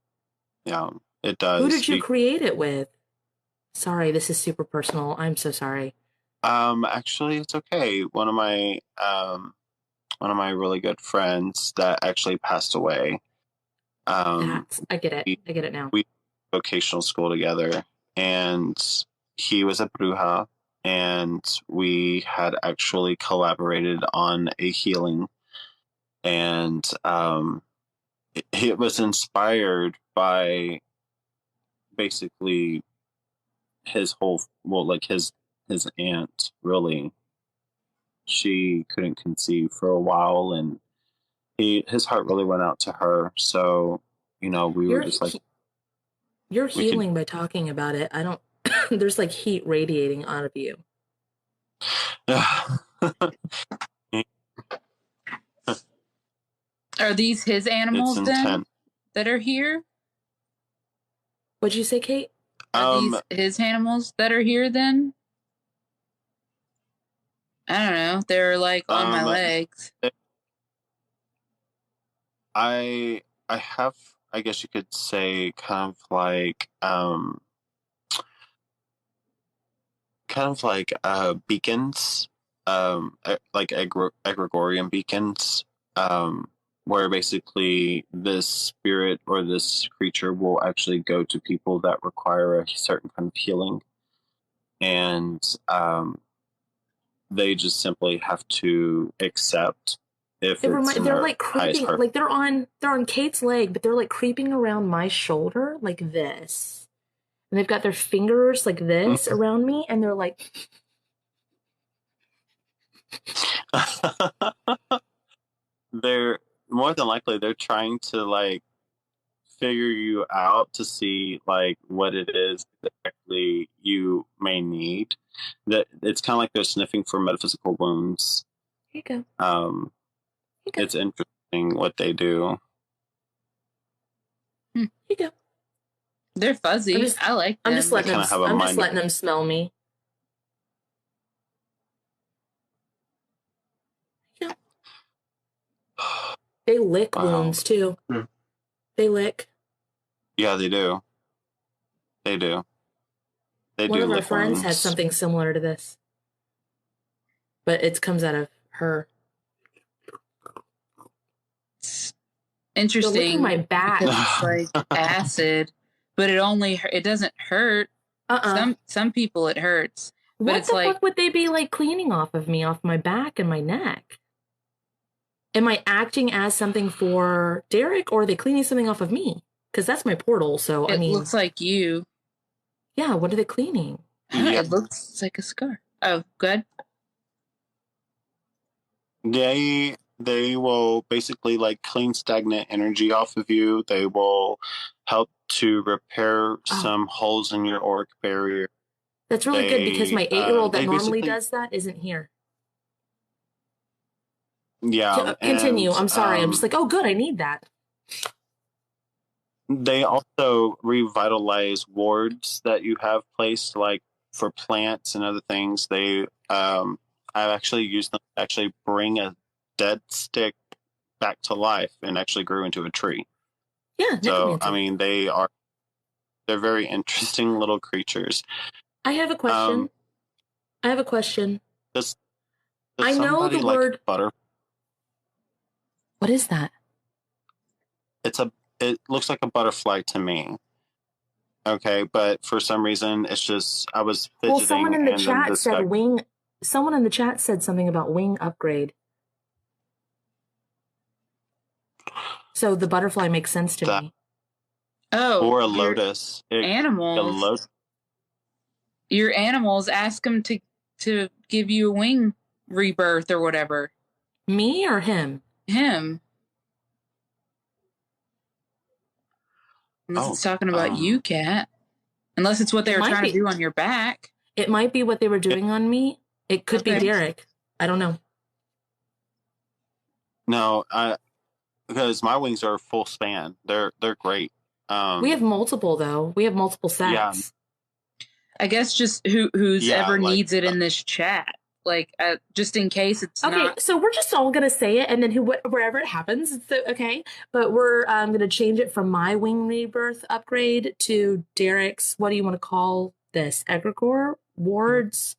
yeah, it does. Who did you create it with? Sorry, this is super personal. I'm so sorry. Actually, it's okay. One of my really good friends that actually passed away. I get it. I get it now. We vocational school together, and he was a bruja, and we had actually collaborated on a healing, and it was inspired by basically his whole, well, like his aunt, really. She couldn't conceive for a while, and his heart really went out to her. So, we were just like, you're healing by talking about it. I don't. There's like heat radiating out of you. Are these his animals then that are here? What'd you say, Kate? Are these his animals that are here then? I don't know. They're like on my legs. I have, I guess you could say, kind of like beacons, like egregorian beacons, where basically this spirit or this creature will actually go to people that require a certain kind of healing, and they just simply have to accept. They're like creeping, like they're on Kate's leg, but they're like creeping around my shoulder like this, and they've got their fingers like this around me, and they're like. They're more than likely they're trying to like figure you out to see like what it is that actually you may need. That it's kind of like they're sniffing for metaphysical wounds. Here you go. It's interesting what they do. Here you go. They're fuzzy. I like them. I'm just letting them smell me. Yeah. They lick wounds too. They lick. Yeah, they do. One of our friends had something similar to this, but it comes out of her. Interesting. They're licking my back. It's like acid, but it doesn't hurt. Some people it hurts. But What the fuck would they be like cleaning off of me, off my back and my neck? Am I acting as something for Derek, or are they cleaning something off of me? Because that's my portal. So it looks like you. Yeah. What are they cleaning? It looks like a scar. Oh, good. They will basically like clean stagnant energy off of you. They will help to repair some holes in your auric barrier. That's really good because my 8-year-old that normally does that isn't here. Yeah. Continue. I'm sorry. I'm just like, oh, good. I need that. They also revitalize wards that you have placed, like for plants and other things. I've actually used them to actually bring a dead stick back to life and actually grew into a tree. Yeah. So, I mean, they're very interesting little creatures. I have a question. Does I know the word butter. What is that? It looks like a butterfly to me. Okay, but for some reason, it's just I was fidgeting. Well, someone in the chat said wing. Someone in the chat said something about wing upgrade. So the butterfly makes sense to me. Oh, or a lotus. Animals. Your animals ask them to give you a wing rebirth or whatever. Me or him? Him. Unless it's talking about you, Kat. Unless it's what they were trying to do on your back. It might be what they were doing on me. It could be Derek. I don't know. No, because my wings are full span. They're great. We have multiple though. We have multiple sets. Yeah. I guess just who's Yeah, ever like, needs it in this chat. Like, just in case it's Okay, not. so we're just all gonna say it, and then wherever it happens, it's okay. But we're gonna change it from my wing rebirth upgrade to Derek's. What do you want to call this? Egregore Ward's.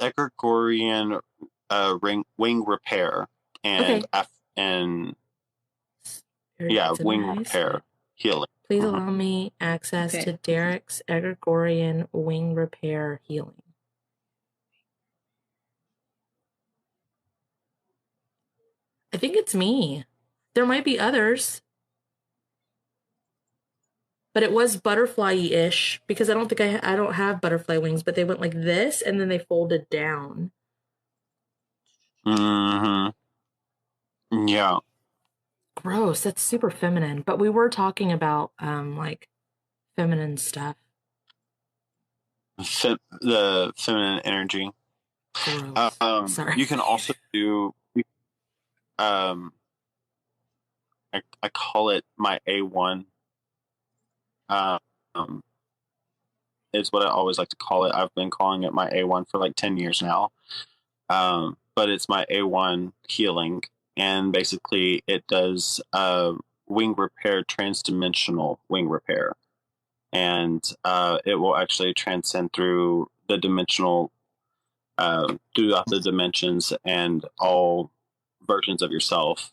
Egregorian wing repair and and wing repair healing. Please allow me access to Derek's Egregorian wing repair healing. I think it's me. There might be others. But it was butterfly-ish because I don't think I don't have butterfly wings, but they went like this and then they folded down. Mm-hmm. Yeah. Gross. That's super feminine. But we were talking about like feminine stuff. The feminine energy. Gross. Sorry. You can also do I call it my A1. Is what I always like to call it. I've been calling it my A1 for like 10 years now. But it's my A1 healing, and basically it does wing repair, transdimensional wing repair, and it will actually transcend through the dimensional, throughout the dimensions and all versions of yourself.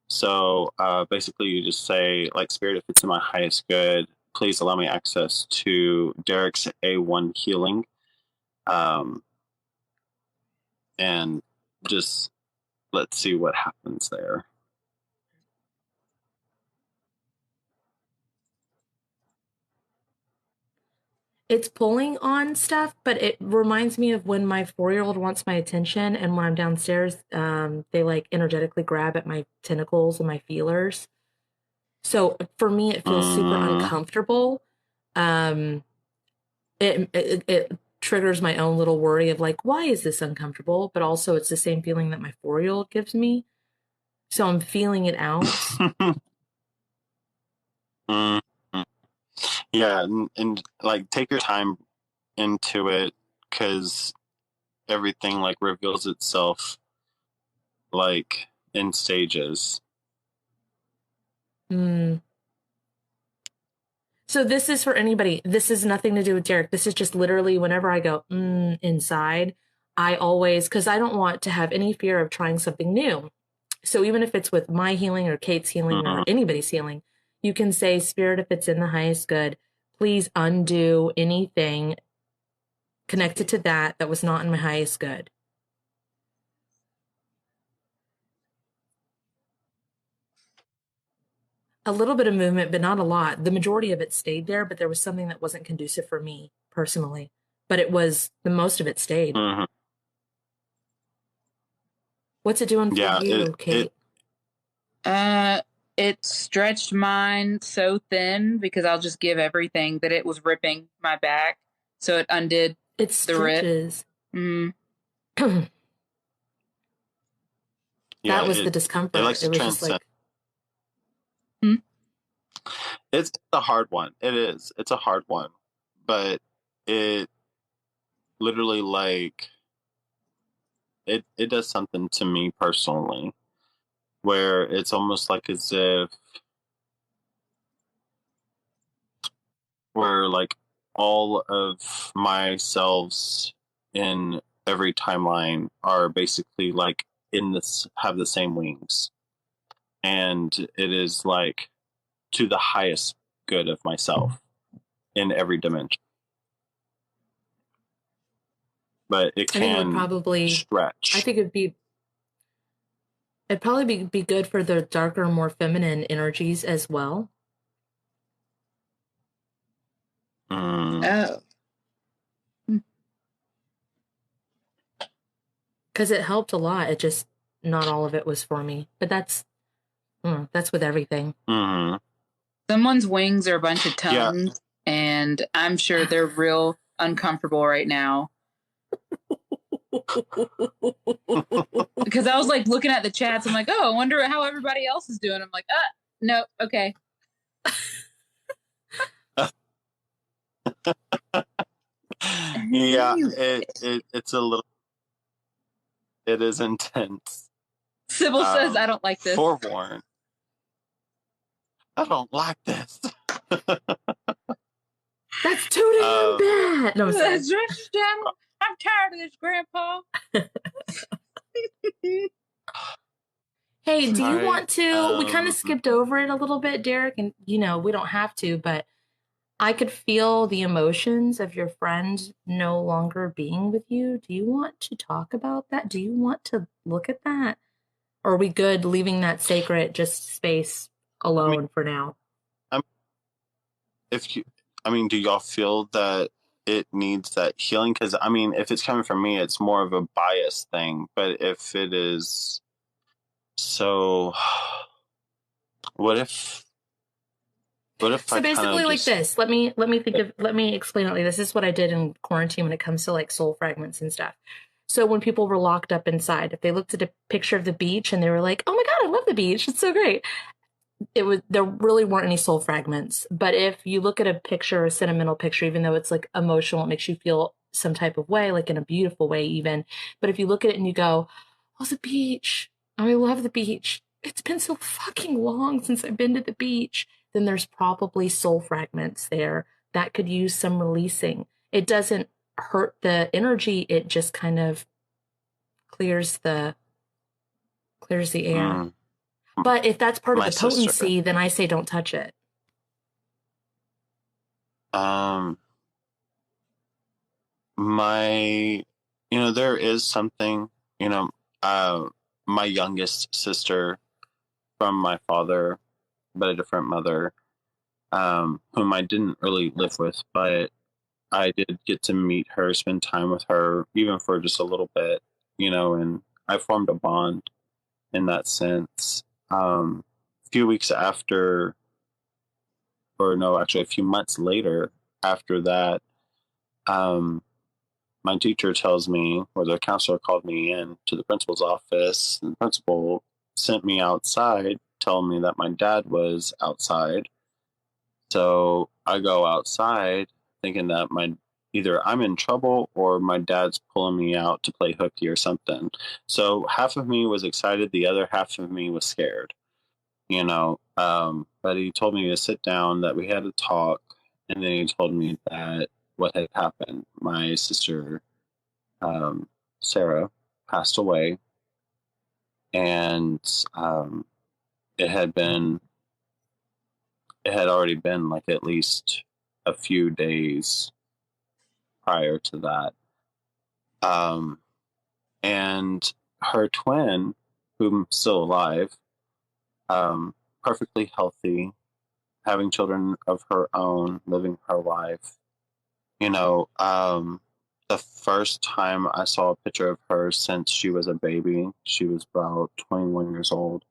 So basically, you just say, like, Spirit, if it's in my highest good, please allow me access to Derek's A1 healing. And just let's see what happens there. It's pulling on stuff, but it reminds me of when my 4-year-old wants my attention, and when I'm downstairs, they like energetically grab at my tentacles and my feelers. So for me, it feels super uncomfortable. It triggers my own little worry of like, why is this uncomfortable? But also it's the same feeling that my 4-year-old gives me. So I'm feeling it out. Yeah, and like take your time into it, because everything like reveals itself like in stages. So this is for anybody. This is nothing to do with Derek. This is just literally whenever I go inside, I always, because I don't want to have any fear of trying something new. So even if it's with my healing or Kate's healing or anybody's healing, you can say, Spirit, if it's in the highest good, please undo anything connected to that was not in my highest good. A little bit of movement, but not a lot. The majority of it stayed there, but there was something that wasn't conducive for me personally. But it was, the most of it stayed. What's it doing for you, Kate? It stretched mine so thin because I'll just give everything that it was ripping my back. So it undid the stretches. Rip. That was the discomfort. It likes to transcend. It's a hard one. It is. It's a hard one. But it literally, like, it does something to me personally, where it's almost like as if where like all of my selves in every timeline are basically like in this, have the same wings, and it is like to the highest good of myself in every dimension. But it can, I think it would probably stretch. I think it'd probably be good for the darker, more feminine energies as well. Oh. Because it helped a lot. It just, not all of it was for me. But that's with everything. Someone's wings are a bunch of tongues, and I'm sure they're real uncomfortable right now. Because I was like looking at the chats. I'm like, oh, I wonder how everybody else is doing. I'm like, no, okay. Yeah, it's a little. It is intense. Sybil says, I don't like this. Forewarned. I don't like this. That's too damn bad. No, That's just damn. I'm tired of this, Grandpa. Hey, do you want to? We kind of skipped over it a little bit, Derek, and we don't have to, but I could feel the emotions of your friend no longer being with you. Do you want to talk about that? Do you want to look at that? Or are we good leaving that sacred just space alone for now? Do y'all feel that it needs that healing? Because if it's coming from me, it's more of a bias thing. But if it is, so what if? So basically, like this. Let me explain it. Like this is what I did in quarantine when it comes to like soul fragments and stuff. So when people were locked up inside, if they looked at a picture of the beach and they were like, "Oh my God, I love the beach. It's so great." There really weren't any soul fragments. But if you look at a picture, a sentimental picture, even though it's like emotional, it makes you feel some type of way, like in a beautiful way even. But if you look at it and you go, "Oh, the beach. Oh, I love the beach. It's been so fucking long since I've been to the beach," then there's probably soul fragments there that could use some releasing. It doesn't hurt the energy. It just kind of clears the air. But if that's part of the potency, then I say don't touch it. There is something, my youngest sister from my father, but a different mother, whom I didn't really live with, but I did get to meet her, spend time with her, even for just a little bit, and I formed a bond in that sense. A few weeks after, or no, actually a few months later after that, my teacher tells me, or the counselor called me in to the principal's office, and the principal sent me outside, telling me that my dad was outside. So I go outside thinking that either I'm in trouble or my dad's pulling me out to play hooky or something. So half of me was excited, the other half of me was scared, but he told me to sit down, that we had a talk, and then he told me that what had happened. My sister, Sarah, passed away, and it had already been like at least a few days prior to that. And her twin, who's still alive, perfectly healthy, having children of her own, living her life. The first time I saw a picture of her since she was a baby, she was about 21 years old.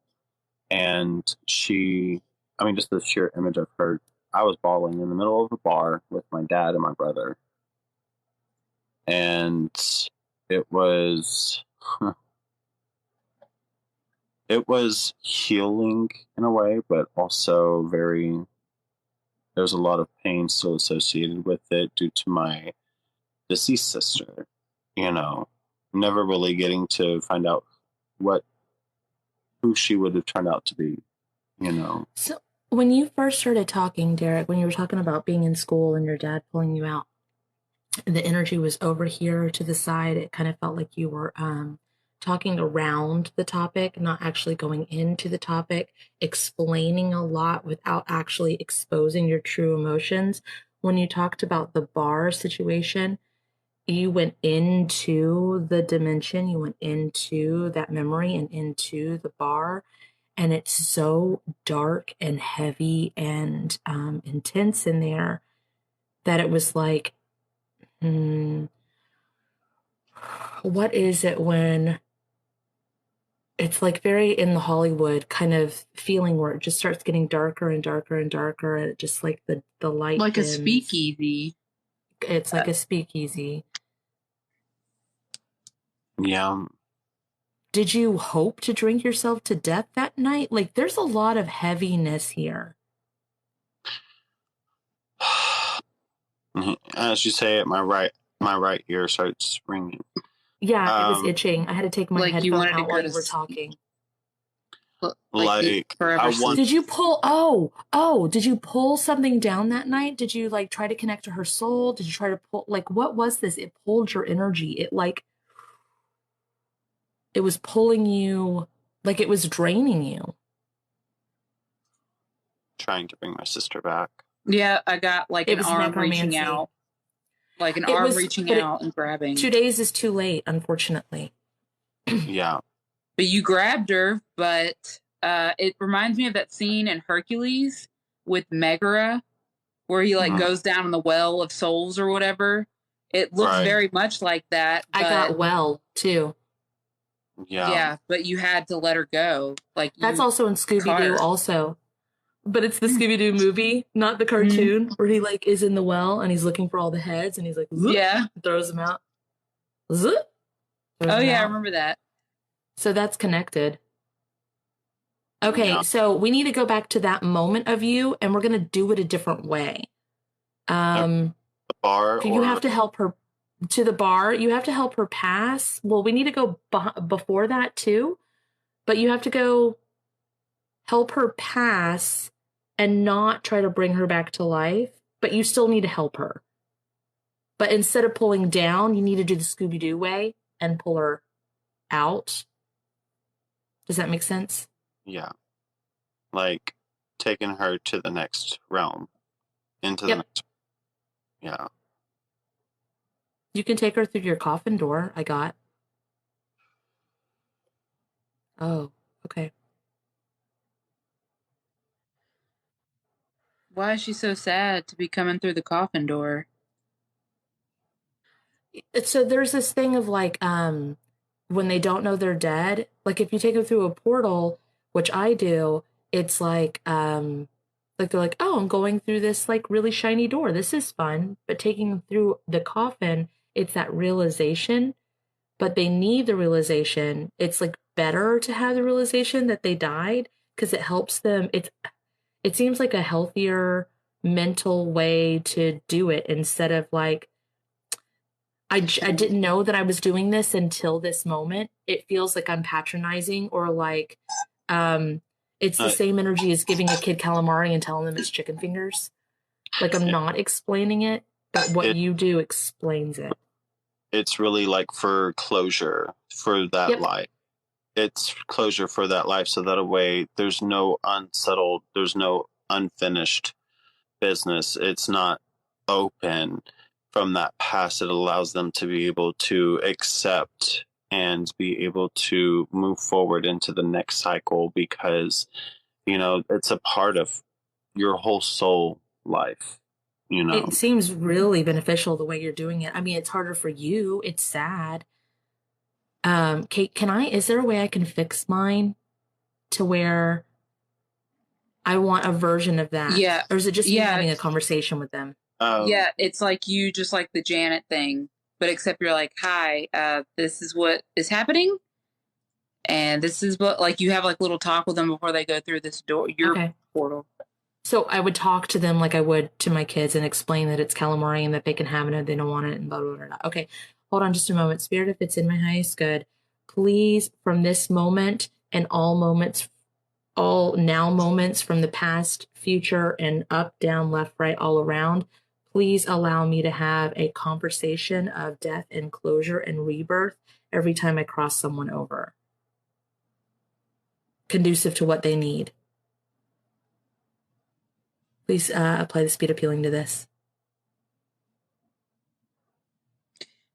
And just the sheer image of her, I was bawling in the middle of a bar with my dad and my brother. And it was healing in a way, but also there's a lot of pain still associated with it due to my deceased sister, never really getting to find out who she would have turned out to be, So when you first started talking, Derek, when you were talking about being in school and your dad pulling you out, the energy was over here to the side. It kind of felt like you were talking around the topic, not actually going into the topic, explaining a lot without actually exposing your true emotions. When you talked about the bar situation, you went into the dimension, you went into that memory and into the bar, and it's so dark and heavy and intense in there that it was like, what is it when it's like very in the Hollywood kind of feeling where it just starts getting darker and darker and darker, and it just like the light like dims. A speakeasy. It's like a speakeasy. Yeah. Did you hope to drink yourself to death that night? Like, there's a lot of heaviness here. As you say it, my right ear starts ringing. Yeah, it was itching. I had to take my Like you headphone wanted to out go while to you were sleep. talking. Like, forever I sleep. want. Did you pull, did you pull something down that night? Did you like try to connect to her soul? Did you try to pull, like, what was this? It pulled your energy. It was pulling you, like it was draining you. Trying to bring my sister back. Yeah, I got like It an was arm reaching necromancy. out. Like an It arm was, reaching but out and grabbing. 2 days is too late, unfortunately. Yeah. But you grabbed her, but it reminds me of that scene in Hercules with Megara, where he like goes down in the well of souls or whatever. It looks very much like that. I got well, too. Yeah. But you had to let her go. Like That's also in Scooby-Doo also. But it's the Scooby-Doo movie, not the cartoon, where he like is in the well and he's looking for all the heads and he's like, zoop, throws them out. Zoop, oh yeah, I remember that. So that's connected. Okay, so we need to go back to that moment of you, and we're gonna do it a different way. The bar. You have to help her to the bar. You have to help her pass. Well, we need to go before that too, but you have to go help her pass and not try to bring her back to life, but you still need to help her. But instead of pulling down, you need to do the Scooby-Doo way and pull her out. Does that make sense? Yeah. Like taking her to the next realm. Into the next. Yeah. You can take her through your coffin door, I got. Oh, okay. Why is she so sad to be coming through the coffin door? So there's this thing of like, when they don't know they're dead, like if you take them through a portal, which I do, it's like they're like, oh, I'm going through this like really shiny door. This is fun. But taking them through the coffin, it's that realization. But they need the realization. It's like better to have the realization that they died because it helps them. It seems like a healthier mental way to do it instead of like, I didn't know that I was doing this until this moment. It feels like I'm patronizing or like it's the same energy as giving a kid calamari and telling them it's chicken fingers. Like I'm not explaining it, but what you do explains it. It's really like for closure for that life. It's closure for that life so that a way there's no unsettled, there's no unfinished business. It's not open from that past. It allows them to be able to accept and be able to move forward into the next cycle because, you know, it's a part of your whole soul life. You know, it seems really beneficial the way you're doing it. I mean, it's harder for you. It's sad. Kate, is there a way I can fix mine to where I want a version of that? Yeah. Or is it just me having a conversation with them? Yeah, it's like you just like the Janet thing, but except you're like, hi, this is what is happening. And this is what, like, you have like little talk with them before they go through this door, your portal. So I would talk to them like I would to my kids and explain that it's calamari and that they can have it and they don't want it and blah, blah, blah, blah. Okay, hold on just a moment. Spirit, if it's in my highest good, please, from this moment and all moments, all now moments from the past, future, and up, down, left, right, all around, please allow me to have a conversation of death and closure and rebirth every time I cross someone over. Conducive to what they need. Please apply the speed appealing to this.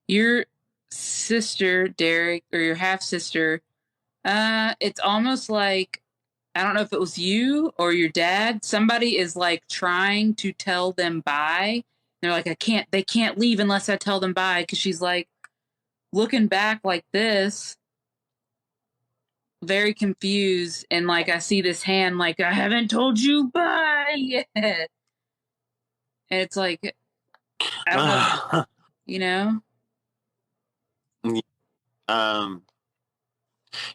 Your sister, Derek, or your half-sister, it's almost like, I don't know if it was you or your dad, somebody is like trying to tell them bye. They're like, they can't leave unless I tell them bye. Cause she's like looking back like this, very confused. And like, I see this hand, like, I haven't told you bye yet. And it's like, I don't know, you know?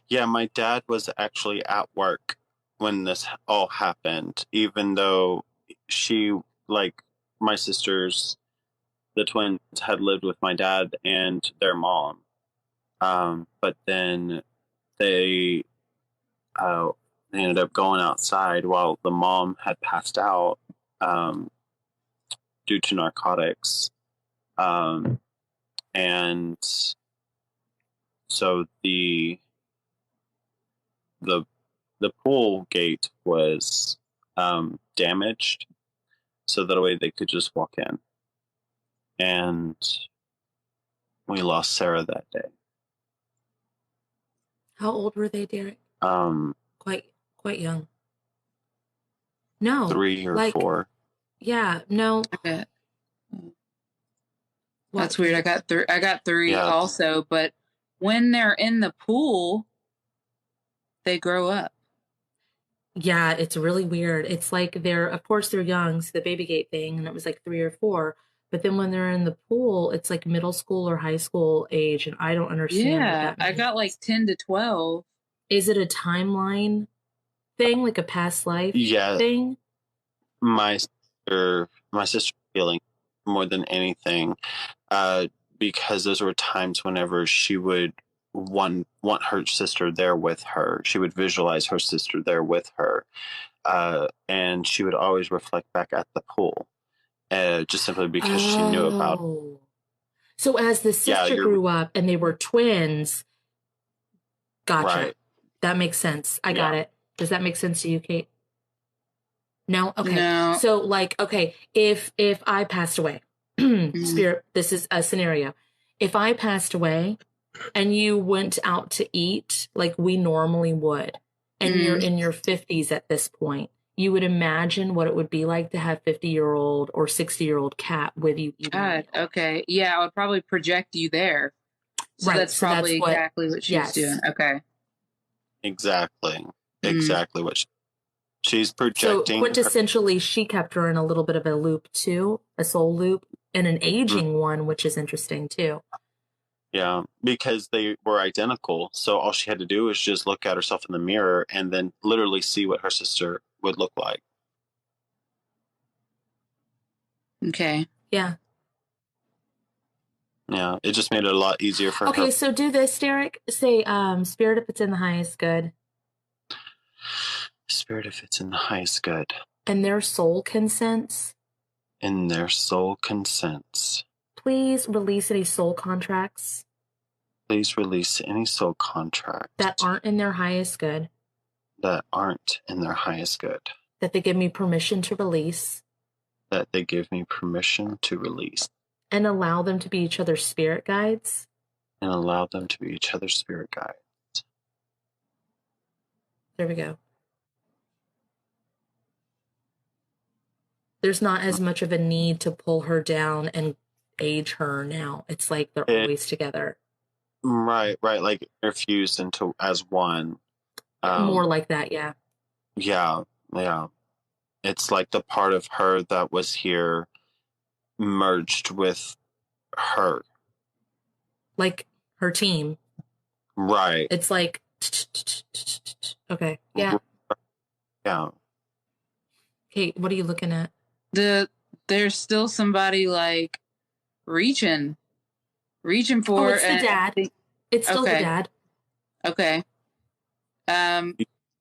Yeah, my dad was actually at work when this all happened, even though my sisters, the twins, had lived with my dad and their mom. But then they ended up going outside while the mom had passed out due to narcotics. And so the pool gate was damaged, so that way they could just walk in. And we lost Sarah that day. How old were they, Derek? Quite young. No. 3 or 4. Yeah, no. Okay. That's weird. I got 3 also, but when they're in the pool, they grow up. Yeah, it's really weird. It's like of course they're young, so the baby gate thing, and it was like 3 or 4. But then when they're in the pool, it's like middle school or high school age, and I don't understand what that means. I got like 10 to 12. Is it a timeline thing, like a past life thing? My sister feeling more than anything, because those were times whenever she would want her sister there with her. She would visualize her sister there with her, and she would always reflect back at the pool, just simply because she knew about it. So as the sister grew up and they were twins, gotcha. Right. That makes sense. I got it. Does that make sense to you, Kate? No? Okay. No. So if I passed away, Spirit, this is a scenario. If I passed away and you went out to eat like we normally would, and you're in your 50s at this point, you would imagine what it would be like to have 50-year-old or 60-year-old cat with you eating. God, okay. Yeah, I would probably project you there. So right. That's probably exactly what she's doing. Okay. Exactly what she's projecting. So quintessentially, she kept her in a little bit of a loop too, a soul loop, and an aging one, which is interesting too. Yeah, because they were identical. So all she had to do was just look at herself in the mirror and then literally see what her sister would look like. Okay. Yeah. Yeah, it just made it a lot easier for her. Okay, so do this, Derek. Say, Spirit, if it's in the highest good. Spirit, if it's in the highest good. And their soul consents. And their soul consents. Please release any soul contracts. Please release any soul contracts. That aren't in their highest good. That aren't in their highest good. That they give me permission to release. That they give me permission to release. And allow them to be each other's spirit guides. And allow them to be each other's spirit guides. There we go. There's not as much of a need to pull her down and age her now. It's like they're always together. Right. Like they're fused into as one. More like that, yeah. Yeah. It's like the part of her that was here merged with her. Like her team. Right. It's like, okay, yeah. Yeah. Kate, what are you looking at? There's still somebody like reaching for. Oh, it's the dad. It's still the dad. Okay.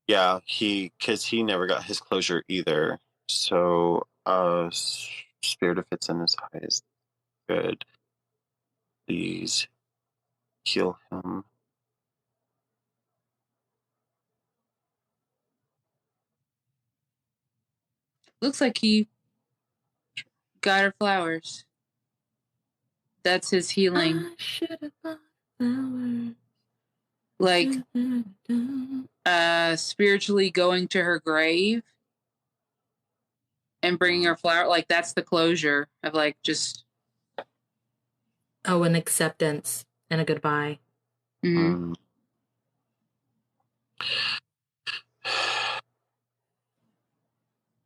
Yeah, because he never got his closure either. So, Spirit, if it's in his highest good, please heal him. Looks like he got her flowers. That's his healing. I should have bought flowers. Like, spiritually going to her grave and bringing her flower. Like, that's the closure of like just. Oh, an acceptance and a goodbye. Mm-hmm.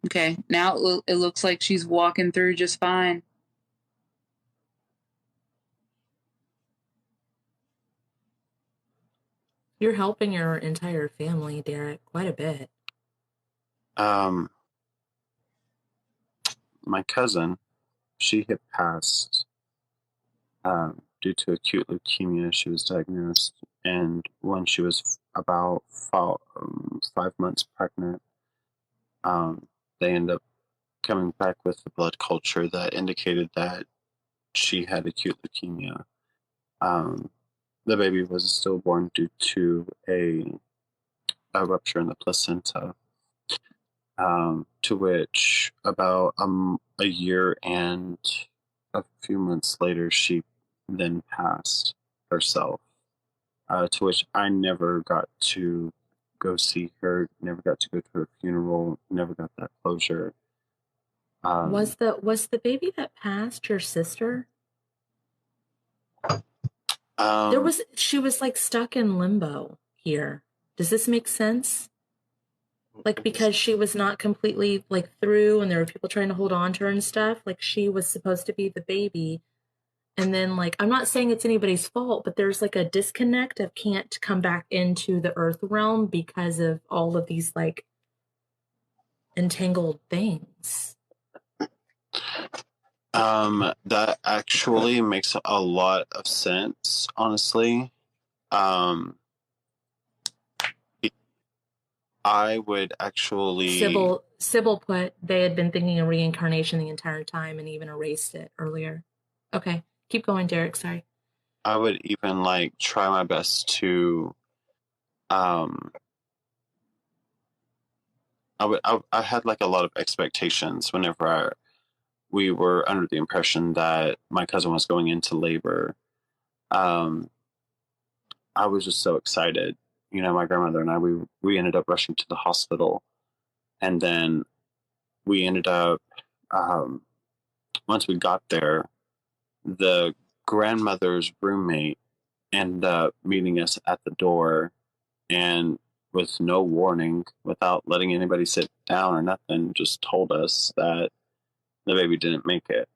Okay, now it looks like she's walking through just fine. You're helping your entire family, Derek, quite a bit. My cousin, she had passed due to acute leukemia. She was diagnosed, and when she was about 5 months pregnant, they ended up coming back with a blood culture that indicated that she had acute leukemia. The baby was stillborn due to a rupture in the placenta, to which about a year and a few months later, she then passed herself, to which I never got to go see her, never got to go to her funeral, never got that closure. Was the baby that passed your sister? She was like stuck in limbo here. Does this make sense? Like, because she was not completely like through and there were people trying to hold on to her and stuff, like she was supposed to be the baby. And then, like, I'm not saying it's anybody's fault, but there's like a disconnect of can't come back into the earth realm because of all of these like entangled things. That actually makes a lot of sense, honestly. I would actually... Sybil put they had been thinking of reincarnation the entire time and even erased it earlier. Okay, keep going, Derek. Sorry. I would even like try my best to I had like a lot of expectations whenever we were under the impression that my cousin was going into labor. I was just so excited. You know, my grandmother and I, we ended up rushing to the hospital, and then we ended up, once we got there, the grandmother's roommate ended up meeting us at the door, and with no warning, without letting anybody sit down or nothing, just told us that the baby didn't make it.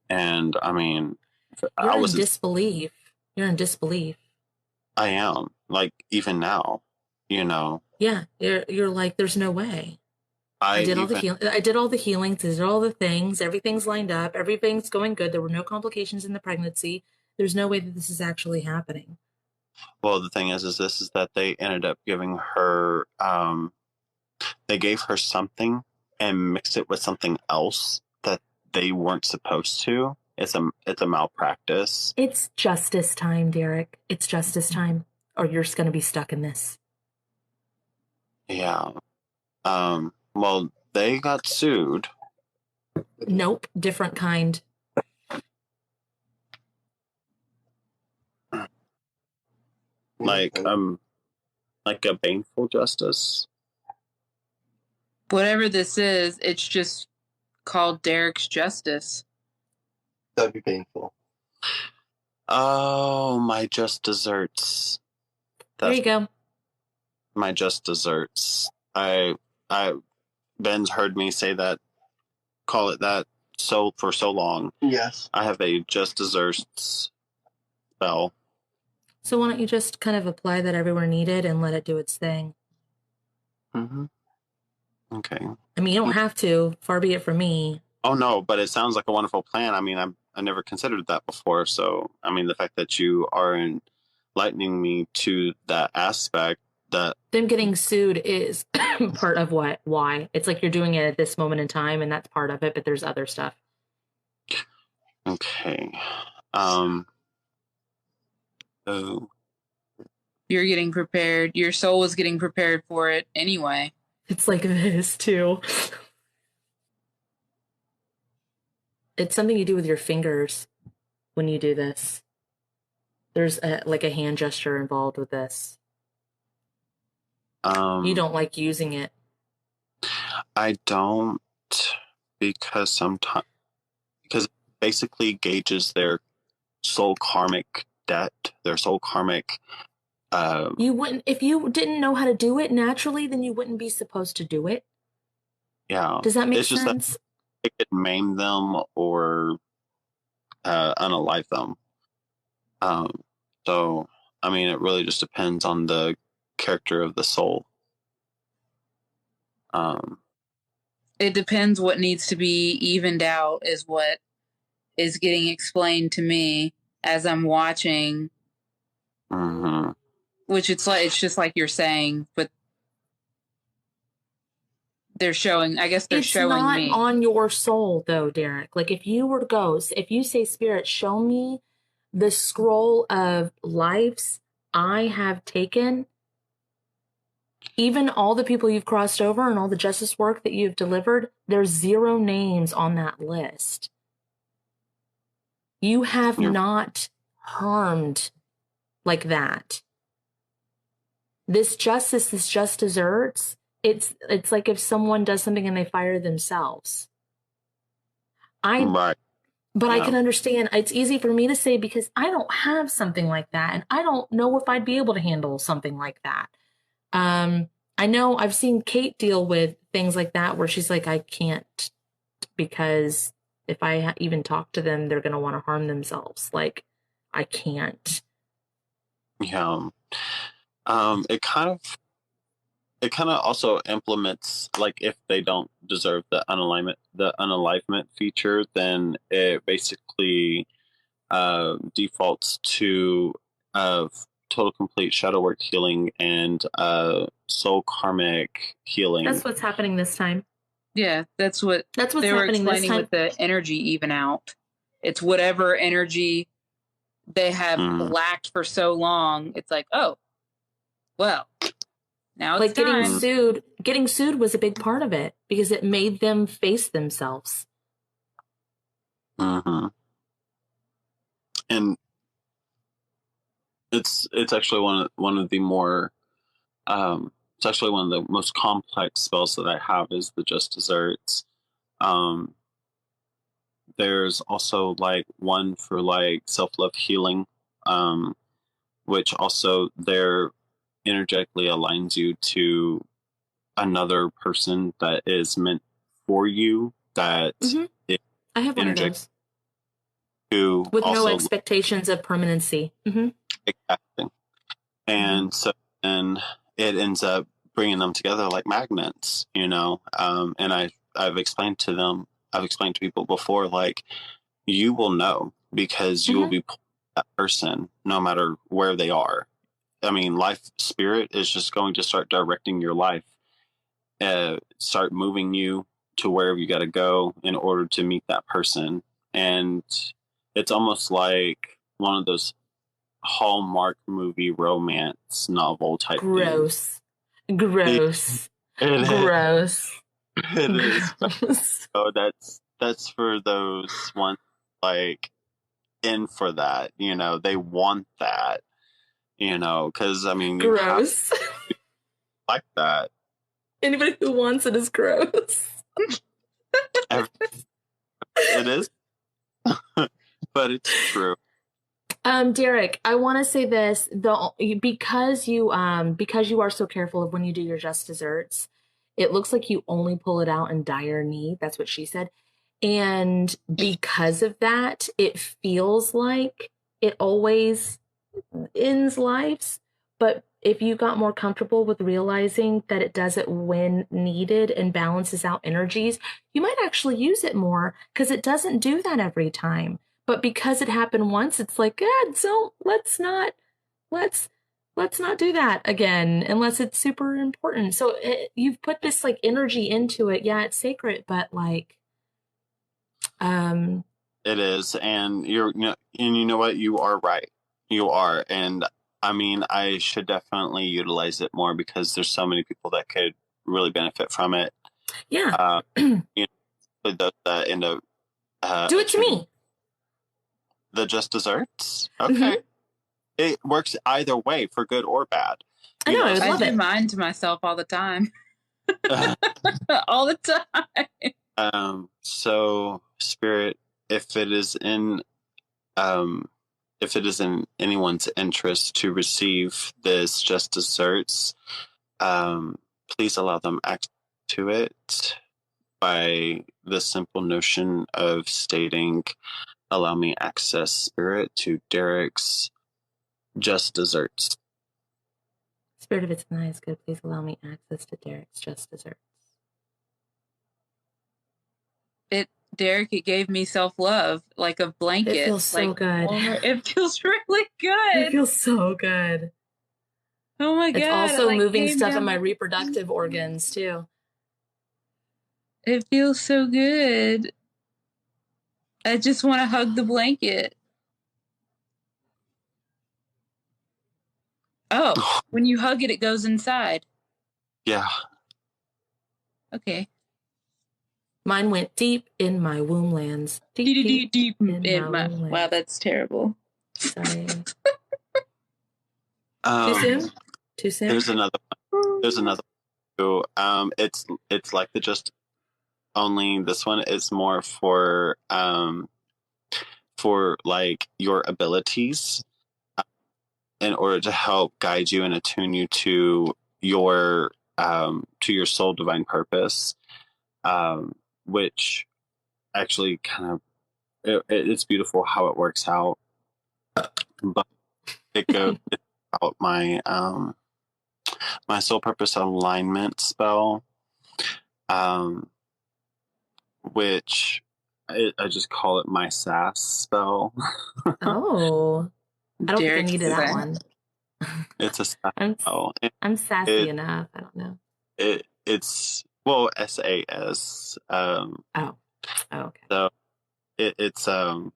And I mean, You're in disbelief. You're in disbelief. I am, like, even now, you know. Yeah, you're like, there's no way. I did all the healings, I did all the things, everything's lined up, everything's going good. There were no complications in the pregnancy. There's no way that this is actually happening. Well, the thing is that they ended up giving her, they gave her something and mixed it with something else that they weren't supposed to. It's a malpractice. It's justice time, Derek. It's justice time, or you're just going to be stuck in this. Yeah. Well, they got sued. Nope, different kind. Like a baneful justice. Whatever this is, it's just called Derek's Justice. That'd be painful. Oh, my just desserts. There you go. My just desserts. Ben's heard me say that, call it that, for so long. Yes. I have a just desserts spell. So why don't you just kind of apply that everywhere needed and let it do its thing? Mm-hmm. Okay. I mean, you don't have to. Far be it from me. Oh, no, but it sounds like a wonderful plan. I mean, I never considered that before. So, I mean, the fact that you are enlightening me to that aspect, that them getting sued is part of why. It's like you're doing it at this moment in time, and that's part of it, but there's other stuff. Okay. Oh. You're getting prepared. Your soul is getting prepared for it anyway. It's like this, too. It's something you do with your fingers when you do this. There's like a hand gesture involved with this. You don't like using it. I don't, because it basically gauges their soul karmic debt, their soul karmic. You wouldn't, if you didn't know how to do it naturally, then you wouldn't be supposed to do it. Yeah. Does that make sense? That it could maim them or unalive them. So I mean, it really just depends on the character of the soul. It depends what needs to be evened out is what is getting explained to me as I'm watching. Mm-hmm. Which it's just like you're saying, but they're showing, I guess they're showing me. It's not on your soul, though, Derek. Like, if you were to go, if you say, Spirit, show me the scroll of lives I have taken, even all the people you've crossed over and all the justice work that you've delivered, there's 0 names on that list. You have not harmed like that. This justice, this just desserts, it's like if someone does something and they fire themselves. Right. But I can understand. It's easy for me to say because I don't have something like that. And I don't know if I'd be able to handle something like that. I know I've seen Kate deal with things like that where she's like, I can't, because if I even talk to them, they're going to want to harm themselves. Like, I can't. Yeah. It kind of also implements, like, if they don't deserve the unalivement feature, then it basically defaults to total complete shadow work healing and soul karmic healing. That's what's happening this time. Yeah, that's what's they were explaining with the energy even out. It's whatever energy they have lacked for so long. It's like, oh, well, now it's like time. Getting sued was a big part of it because it made them face themselves. Mm-hmm. And it's actually one of the more it's actually one of the most complex spells that I have is the Just Desserts. There's also like one for like self-love healing, which also there energetically aligns you to another person that is meant for you. That I have one of those. Who with also, no expectations of permanency. Exactly. And so then it ends up bringing them together like magnets, you know. And I've explained to people before, like, you will know because you will be that person no matter where they are. I mean, life spirit is just going to start directing your life, start moving you to wherever you got to go in order to meet that person. And it's almost like one of those Hallmark movie romance novel type Gross. things. Gross. It Gross. It is. So that's for those ones like in for that, you know, they want that, you know, because I mean, you gross. Like that. Anybody who wants it is gross. It is, but it's true. Derek, I want to say this, because you are so careful of when you do your just desserts, it looks like you only pull it out in dire need. That's what she said. And because of that, it feels like it always ends lives. But if you got more comfortable with realizing that it does it when needed and balances out energies, you might actually use it more because it doesn't do that every time. But because it happened once, it's like, God, so let's not do that again unless it's super important. So you've put this like energy into it. Yeah, it's sacred, but like, it is, and you know what? You are right. You are, and I mean, I should definitely utilize it more because there's so many people that could really benefit from it. Yeah. You know, that end up do it to me. The just desserts. Okay. It works either way, for good or bad. I know. I do mine to myself all the time. All the time. So, Spirit, if it is in anyone's interest to receive this just desserts, please allow them access to it by the simple notion of stating, allow me access, Spirit, to Derek's Just Desserts. Spirit of It's Nice, good. Please allow me access to Derek's Just Desserts. Derek, it gave me self-love, like a blanket. It feels so good. It feels really good. It feels so good. Oh my God. It's also moving stuff in my reproductive organs, too. It feels so good. I just want to hug the blanket. Oh, when you hug it, it goes inside. Yeah. Okay. Mine went deep in my womb lands. Deep in my womb lands. Wow, that's terrible. Sorry. Too soon? Too soon? There's another one. It's like the just only this one is more for like your abilities in order to help guide you and attune you to your soul divine purpose, which actually kind of it's beautiful how it works out, but it goes about my my soul purpose alignment spell, which I just call it my sass spell. Oh, I don't think I needed that one. It's a sass spell. I'm sassy enough. I don't know. It's well SAS. Okay. So it's a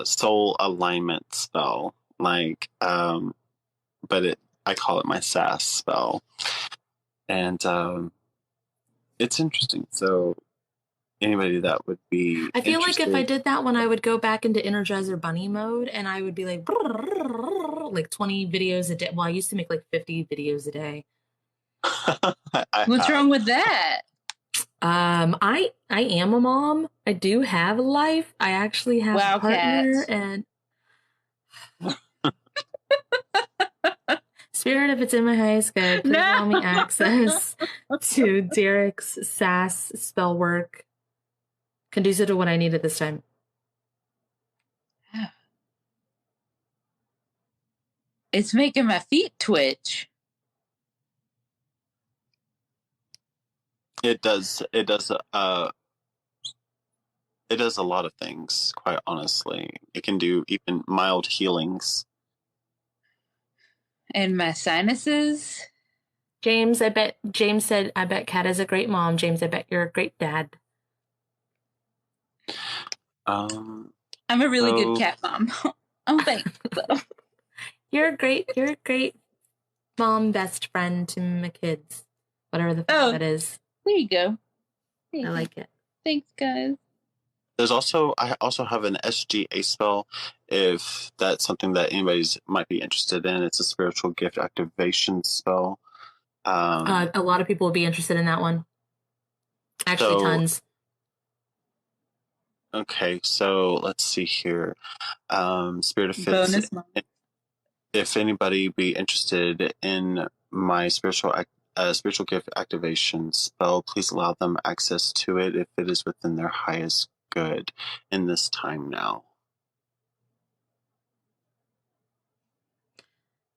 soul alignment spell, like but I call it my sass spell, and it's interesting. So anybody that would be I feel interested, like if I did that one, I would go back into Energizer Bunny mode, and I would be like 20 videos a day. Well, I used to make like 50 videos a day. What's wrong with that? I am a mom. I do have a life. I actually have a partner, and Spirit, if it's in my highest good, please allow me access to Derek's sass spell work, conducive to what I need at this time. It's making my feet twitch. It does a lot of things, quite honestly. It can do even mild healings. And my sinuses. James said, I bet Kat is a great mom. James, I bet you're a great dad. I'm a really good cat mom. Oh, thanks. You're a great mom, best friend to my kids. Whatever the fuck that is. There you go. I like it. Thanks, guys. I also have an SGA spell, if that's something that anybody's might be interested in. It's a spiritual gift activation spell. A lot of people would be interested in that one. Actually, tons. Okay, so let's see here. Spirit of Fits. If anybody be interested in my spiritual gift activation spell, please allow them access to it if it is within their highest good in this time now.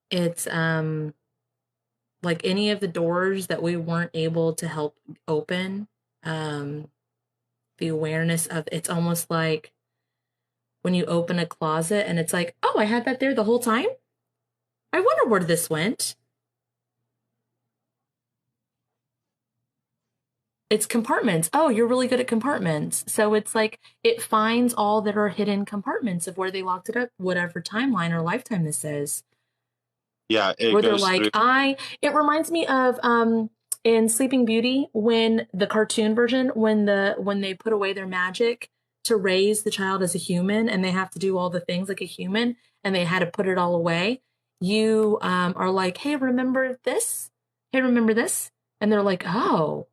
It's like any of the doors that we weren't able to help open, the awareness of it's almost like when you open a closet and it's like, oh, I had that there the whole time. I wonder where this went. It's compartments. Oh, you're really good at compartments. So it's like it finds all that are hidden compartments of where they locked it up, whatever timeline or lifetime this is. Yeah, where they're like, it reminds me of in Sleeping Beauty, when the cartoon version, when they put away their magic to raise the child as a human, and they have to do all the things like a human, and they had to put it all away. You are like, hey, remember this? Hey, remember this? And they're like, oh,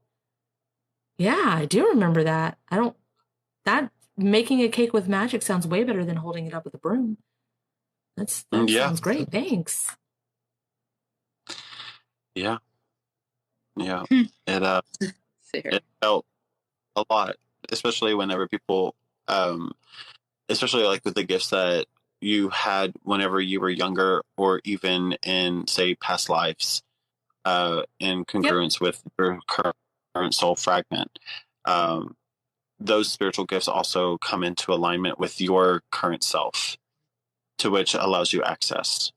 yeah, I do remember that. That making a cake with magic sounds way better than holding it up with a broom. That sounds great. Thanks. Yeah. It helped a lot, especially whenever people, especially like with the gifts that you had whenever you were younger, or even in, say, past lives, in congruence with your current soul fragment. Those spiritual gifts also come into alignment with your current self, to which allows you access.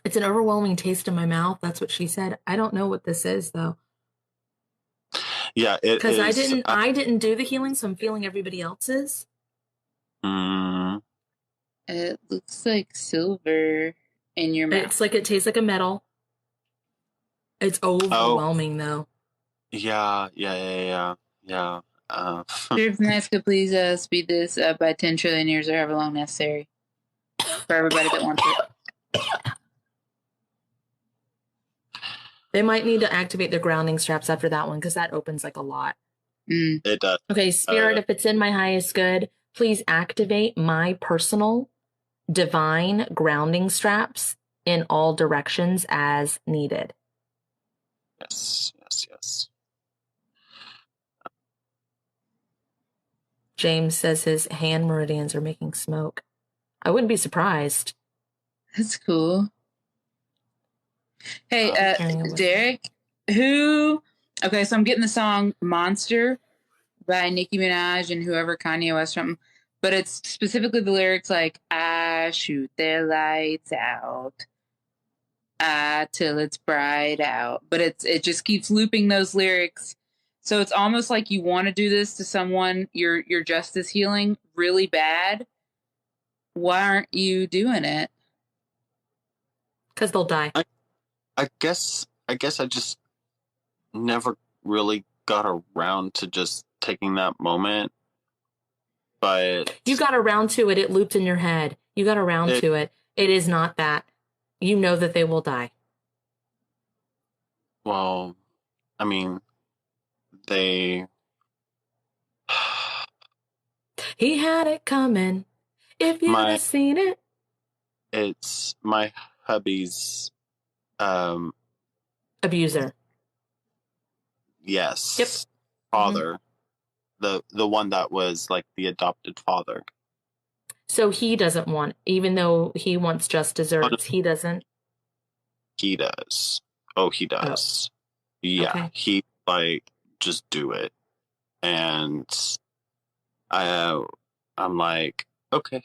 It's an overwhelming taste in my mouth. That's what she said. I don't know what this is, though. Yeah, it is. Because I didn't do the healing, so I'm feeling everybody else's. It looks like silver in your mouth. It's like it tastes like a metal. It's overwhelming, though. Yeah. If Nice could please speed this up by 10 trillion years or however long necessary for everybody that wants it. They might need to activate their grounding straps after that one, because that opens like a lot. It does. Okay, Spirit, if it's in my highest good, please activate my personal divine grounding straps in all directions as needed. Yes. James says his hand meridians are making smoke. I wouldn't be surprised. That's cool. Hey, Derek, okay, so I'm getting the song Monster by Nicki Minaj and whoever, Kanye West something, but it's specifically the lyrics like, I shoot their lights out, till it's bright out. But it just keeps looping those lyrics. So it's almost like you want to do this to someone you're justice healing really bad. Why aren't you doing it? Because they'll die. I guess I just never really got around to just taking that moment. But you got around to it. It looped in your head. You got around to it. It is not that. You know that they will die. Well, I mean, they... He had it coming. If you'd have seen it. It's my hubby's... abuser. Yes. Yep. Father. Mm-hmm. The one that was like the adopted father. So he doesn't want, even though he wants just desserts, he doesn't? He does. Oh, he does. Oh. Yeah. Okay. He just do it. And I'm like, okay.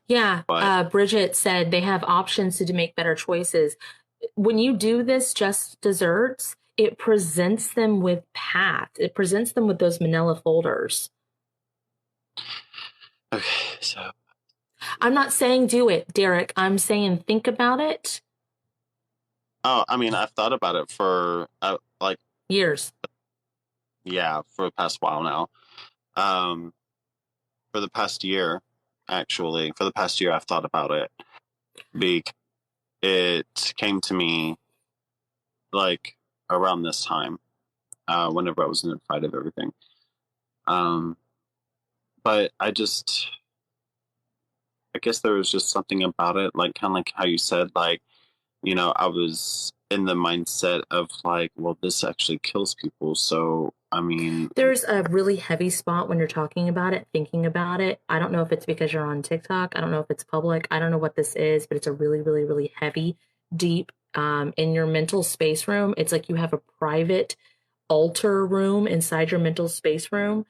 Yeah. Bridget said they have options to make better choices. When you do this just desserts, it presents them with path. It presents them with those manila folders. Okay, so I'm not saying do it, Derek. I'm saying think about it. Oh, I mean, I've thought about it for years. Yeah, for the past while now. For the past year, actually, I've thought about it. Because it came to me like around this time, whenever I was notified of everything. But I guess there was just something about it, like kind of like how you said, like, you know, I was in the mindset of like, well, this actually kills people. So, I mean, there's a really heavy spot when you're talking about it, thinking about it. I don't know if it's because you're on TikTok. I don't know if it's public. I don't know what this is, but it's a really, really, really heavy, deep, in your mental space room. It's like you have a private altar room inside your mental space room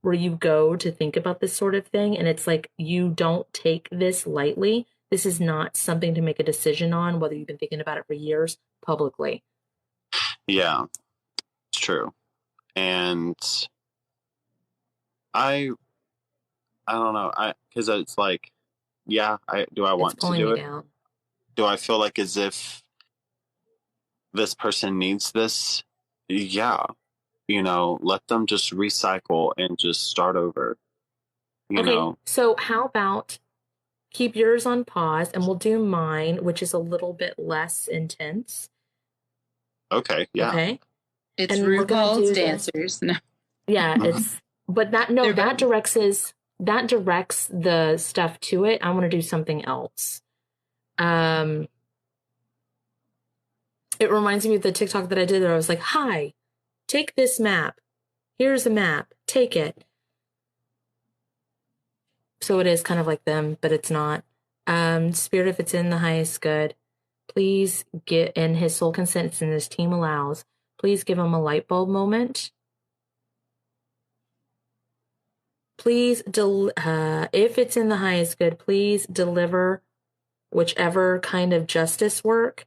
where you go to think about this sort of thing. And it's like, you don't take this lightly. This is not something to make a decision on, whether you've been thinking about it for years publicly. Yeah, it's true. And I don't know. Because it's like, yeah, I want to do it? Down. Do I feel like as if this person needs this? Yeah. You know, let them just recycle and just start over. You know? So how about keep yours on pause and we'll do mine, which is a little bit less intense. Okay, yeah. Okay. It's RuPaul's Dancers. No. Yeah, but that directs the stuff to it. I want to do something else. It reminds me of the TikTok that I did where I was like, hi, take this map. Here's a map. Take it. So it is kind of like them, but it's not. Spirit, if it's in the highest good, please get in his soul consents and his team allows. Please give him a light bulb moment. Please, if it's in the highest good, please deliver whichever kind of justice work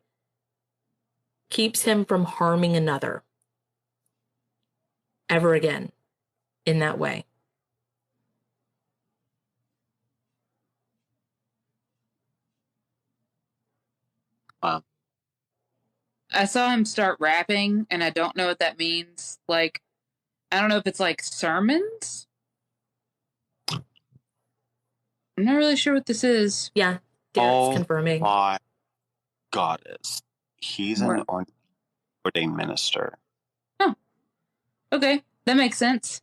keeps him from harming another ever again in that way. Wow. I saw him start rapping, and I don't know what that means. Like, I don't know if it's like sermons. I'm not really sure what this is. Yeah, Derek's Oh confirming. my goddess. He's an What? ordained minister. Oh, okay. That makes sense.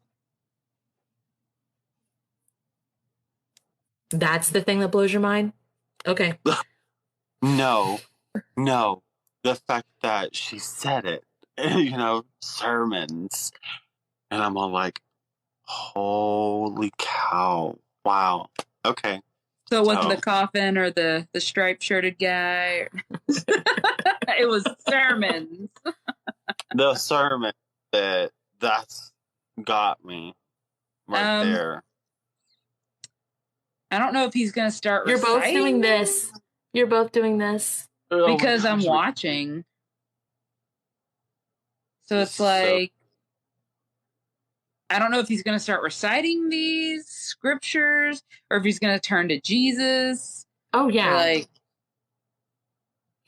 That's the thing that blows your mind? Okay. No. The fact that she said it, sermons. And I'm all like, holy cow. Wow. Okay. So it wasn't the coffin or the striped shirted guy. It was sermons. The sermon that's got me right there. I don't know if he's going to start You're both reciting doing this. You're both doing this. because I'm watching. So it's like, I don't know if he's going to start reciting these scriptures or if he's going to turn to Jesus. Oh, yeah. Like,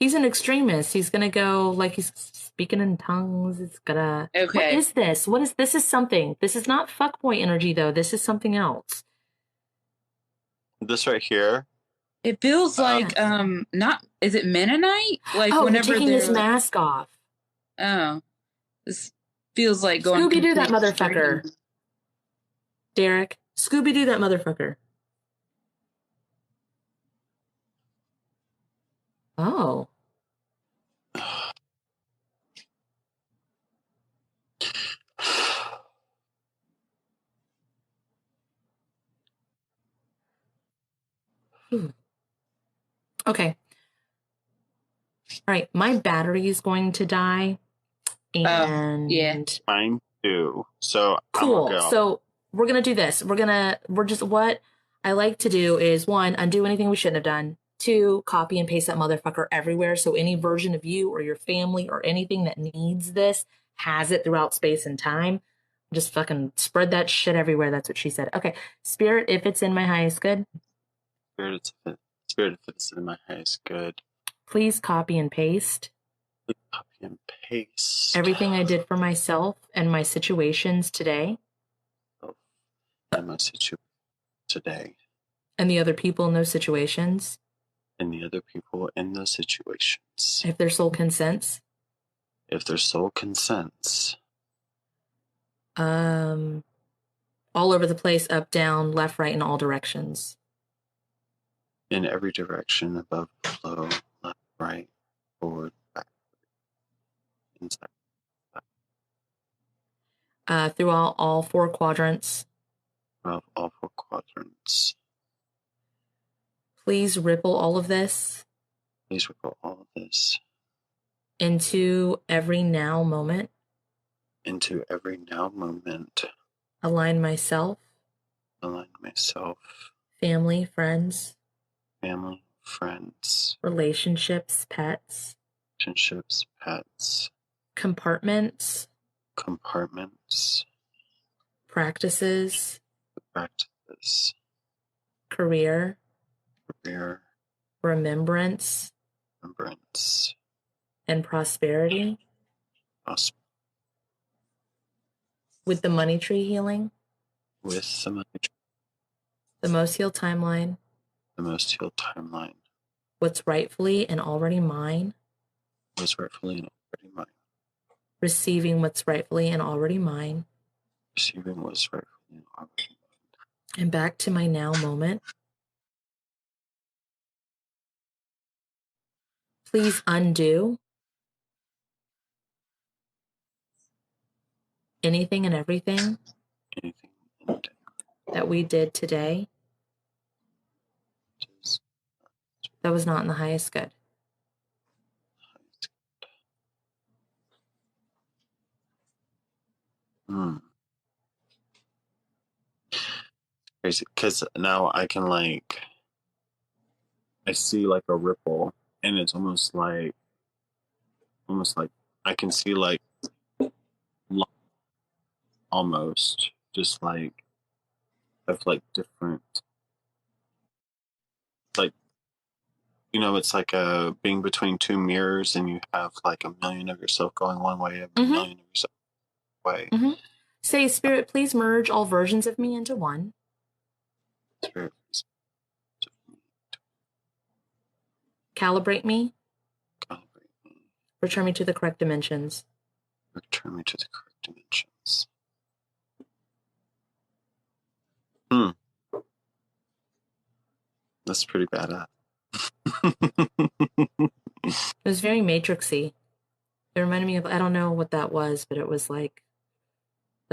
he's an extremist. He's going to go like he's speaking in tongues. It's gonna. okay. What is this? This is something. This is not fuckboy energy, though. This is something else. This right here. It feels like, not, is it Mennonite? Like, whenever taking his like, mask off. Oh, this feels like going Scooby-Doo that complete motherfucker. extreme. Derek, Scooby-Doo that motherfucker. Oh. Okay. All right, my battery is going to die. And yeah. Mine too. So cool. I'm gonna go. So we're gonna do this. What I like to do is 1, undo anything we shouldn't have done. 2, copy and paste that motherfucker everywhere. So any version of you or your family or anything that needs this has it throughout space and time. Just fucking spread that shit everywhere. That's what she said. Okay. Spirit, if it's in my highest good. Spirit, if it's in my highest good. Please copy and paste. Copy and paste. Everything I did for myself and my situations today. And my situation today. And the other people in those situations. And the other people in those situations. If their soul consents. If their soul consents. All over the place, up, down, left, right, in all directions. In every direction, above, below, left, right, forward, back, inside. Through all 4 quadrants. Of all 4 quadrants. Please ripple all of this. Please ripple all of this. Into every now moment. Into every now moment. Align myself. Family, friends. Relationships, pets. Compartments. Practices. Career. Remembrance. And prosperity. With the money tree healing. With the money tree. The most healed timeline. What's rightfully and already mine. Receiving what's rightfully and already mine. And back to my now moment. Please undo anything and everything that we did today That was not in the highest good. Crazy, because now I can like, I see like a ripple, and it's almost like I can see like almost just like of like different, like, you know, it's like a being between two mirrors, and you have like a million of yourself going one way, a million of yourself way. Say, Spirit, please merge all versions of me into one. Spirit, Calibrate me. calibrate me. Return me to the correct dimensions. Return me to the correct dimensions. That's pretty badass. It was very Matrixy. It reminded me of, I don't know what that was, but it was like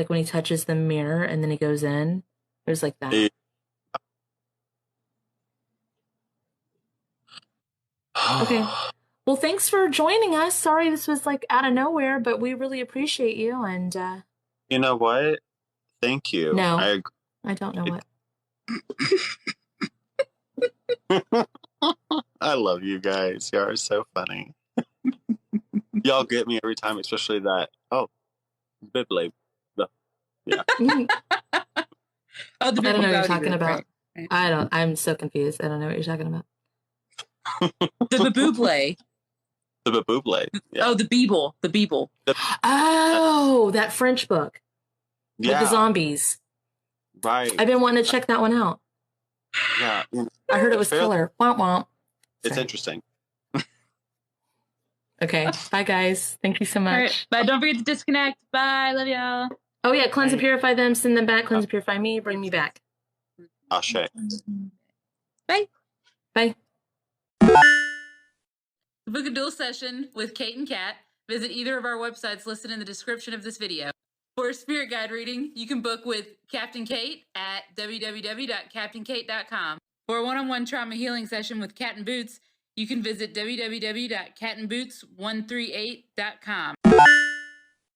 when he touches the mirror and then he goes in. It was like that. Okay. Well, thanks for joining us. Sorry this was like out of nowhere, but we really appreciate you. And you know what? Thank you. No, I don't know what. I love you guys. You are so funny. Y'all get me every time, especially that. Oh, Bibble. Yeah. Oh, I don't know what you're talking about. Right. I'm so confused. I don't know what you're talking about. The Babuble. The Babuble. Yeah. Oh, the Beeble. The Beeble. Oh, that French book. Yeah. With the zombies. Right. I've been wanting to check that one out. Yeah. I heard it was killer. Womp womp. It's interesting. Okay. Bye, guys. Thank you so much. Right. Bye. Don't forget to disconnect. Bye. Love y'all. Oh, yeah. Cleanse and purify them. Send them back. Cleanse and purify me. Bring me back. Ashe. Bye. Bye. To book a dual session with Kate and Kat, visit either of our websites listed in the description of this video. For a spirit guide reading, you can book with Captain Kate at www.captainkate.com. For a one-on-one trauma healing session with Cat and Boots, you can visit www.catandboots138.com.